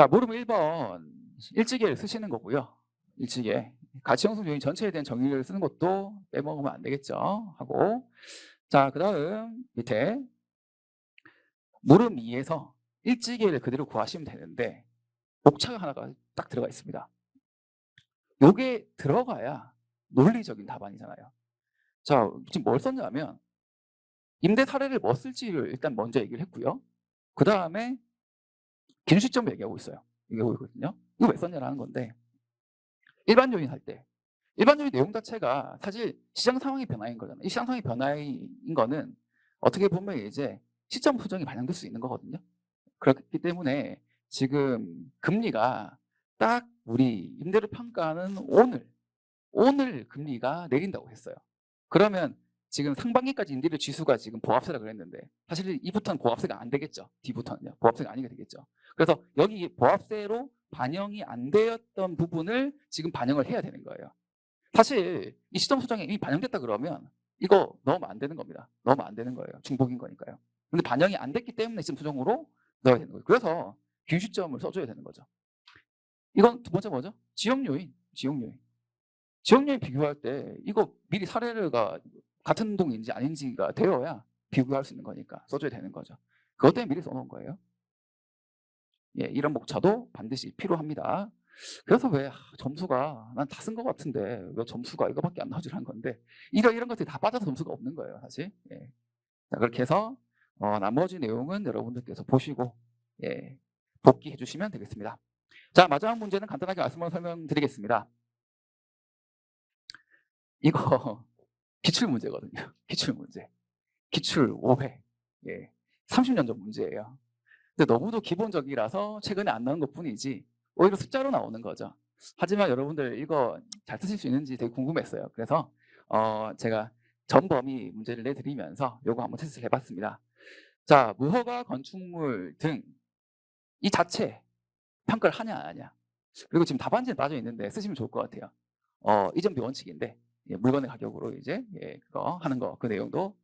물음 1번 일지계를 쓰시는 거고요. 일지계. 가치 형성 요인 전체에 대한 정의를 쓰는 것도 빼먹으면 안 되겠죠. 하고, 자, 그다음 밑에 물음 2에서 일지계를 그대로 구하시면 되는데 목차가 하나가 딱 들어가 있습니다. 요게 들어가야 논리적인 답안이잖아요. 자, 지금 뭘 썼냐면 임대 사례를 뭐 쓸지를 일단 먼저 얘기를 했고요. 그 다음에 긴 시점 얘기하고 있어요. 얘기하고 있거든요. 이거 왜 썼냐라는 건데, 일반 요인 할 때 일반 요인 내용 자체가 사실 시장 상황의 변화인 거잖아요. 이 시장 상황의 변화인 거는 어떻게 보면 이제 시점 수정이 반영될 수 있는 거거든요. 그렇기 때문에 지금 금리가 딱 우리 임대료 평가는 오늘 금리가 내린다고 했어요. 그러면 지금 상반기까지 임대료 지수가 지금 보합세라 그랬는데 사실 이부터는 보합세가 안 되겠죠. D부터는요. 보합세가 아니게 되겠죠. 그래서 여기 보합세로 반영이 안 되었던 부분을 지금 반영을 해야 되는 거예요. 사실 이 시점 수정에 이미 반영됐다 그러면 이거 넣으면 안 되는 겁니다. 넣으면 안 되는 거예요. 중복인 거니까요. 근데 반영이 안 됐기 때문에 시점 수정으로 넣어야 되는 거예요. 그래서 균시점을 써줘야 되는 거죠. 이건 두 번째 뭐죠? 지역요인. 지역요인 비교할 때 이거 미리 사례가 같은 동인지 아닌지가 되어야 비교할 수 있는 거니까 써줘야 되는 거죠. 그것 때문에 미리 써놓은 거예요. 예, 이런 목차도 반드시 필요합니다. 그래서 왜 점수가 난 다 쓴 것 같은데 왜 점수가 이거밖에 안 나오지라는 건데 이런 것들이 다 빠져서 점수가 없는 거예요, 사실. 예. 자, 그렇게 해서 나머지 내용은 여러분들께서 보시고 예, 복기해 주시면 되겠습니다. 자, 마지막 문제는 간단하게 말씀을 설명드리겠습니다. 이거 기출 문제거든요. 기출 문제. 기출 5회. 예. 30년 전 문제예요. 근데 너무도 기본적이라서 최근에 안 나온 것뿐이지 오히려 숫자로 나오는 거죠. 하지만 여러분들 이거 잘 쓰실 수 있는지 되게 궁금했어요. 그래서 제가 전범위 문제를 내드리면서 요거 한번 테스트를 해봤습니다. 자, 무허가 건축물 등 이 자체 평가를 하냐 안 하냐. 그리고 지금 답안지에 빠져 있는데 쓰시면 좋을 것 같아요. 이전비 원칙인데 예, 물건의 가격으로 이제 예, 그거 하는 거 그 내용도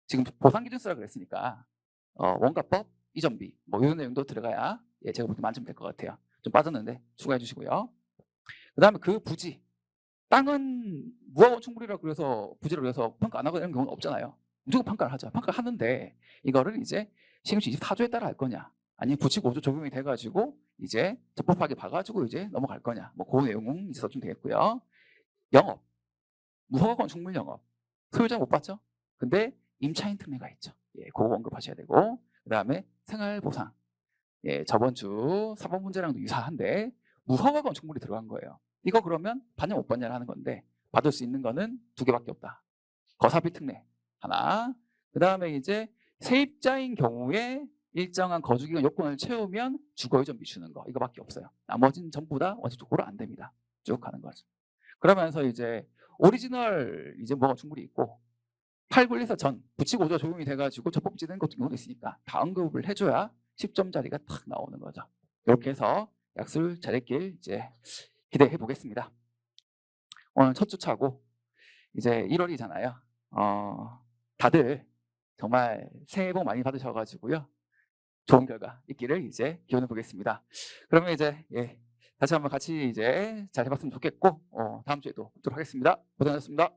지금 보상 기준 쓰라 그랬으니까 원가법, 이전비 뭐 이런 내용도 들어가야 예, 제가 볼 때 만점 될 것 같아요. 좀 빠졌는데 추가해 주시고요. 그다음에 그 부지 땅은 무허가 건축물이라 그래서 부지를 위해서 평가 안 하고 이런 경우는 없잖아요. 무조건 평가를 하죠. 평가를 하는데 이거를 이제 시행시 24조에 따라 할 거냐 아니면 975조 적용이 돼가지고 이제 적법하게 봐가지고 이제 넘어갈 거냐 뭐 그 내용은 이제 써주면 되겠고요. 영업, 무허가 건축물 영업 소유자 못 봤죠? 근데 임차인 특례가 있죠. 예, 그거 언급하셔야 되고 그다음에 생활보상 예, 저번 주 4번 문제랑도 유사한데 무허가 건축물이 들어간 거예요. 이거 그러면 받냐 못 받냐 하는 건데 받을 수 있는 거는 두 개밖에 없다. 거사비 특례 하나. 그다음에 이제 세입자인 경우에 일정한 거주기간 요건을 채우면 주거의존비 주는 거 이거밖에 없어요. 나머지는 전부 다 원칙적으로 안 됩니다. 쭉 가는 거죠. 그러면서 이제 오리지널 이제 뭐가 충분히 있고 89114 전 붙이고 오조 적용이 돼가지고 적법지된 것도 경우도 있으니까 다 언급을 해줘야 10점짜리가 탁 나오는 거죠. 이렇게 해서 약술 잘했길 이제 기대해 보겠습니다. 오늘 첫 주차고 이제 1월이잖아요. 다들 정말 새해 복 많이 받으셔가지고요. 좋은 결과 있기를 이제 기원해 보겠습니다. 그러면 이제 예, 다시 한번 같이 이제 잘 해봤으면 좋겠고 다음 주에도 뵙도록 하겠습니다. 고생하셨습니다.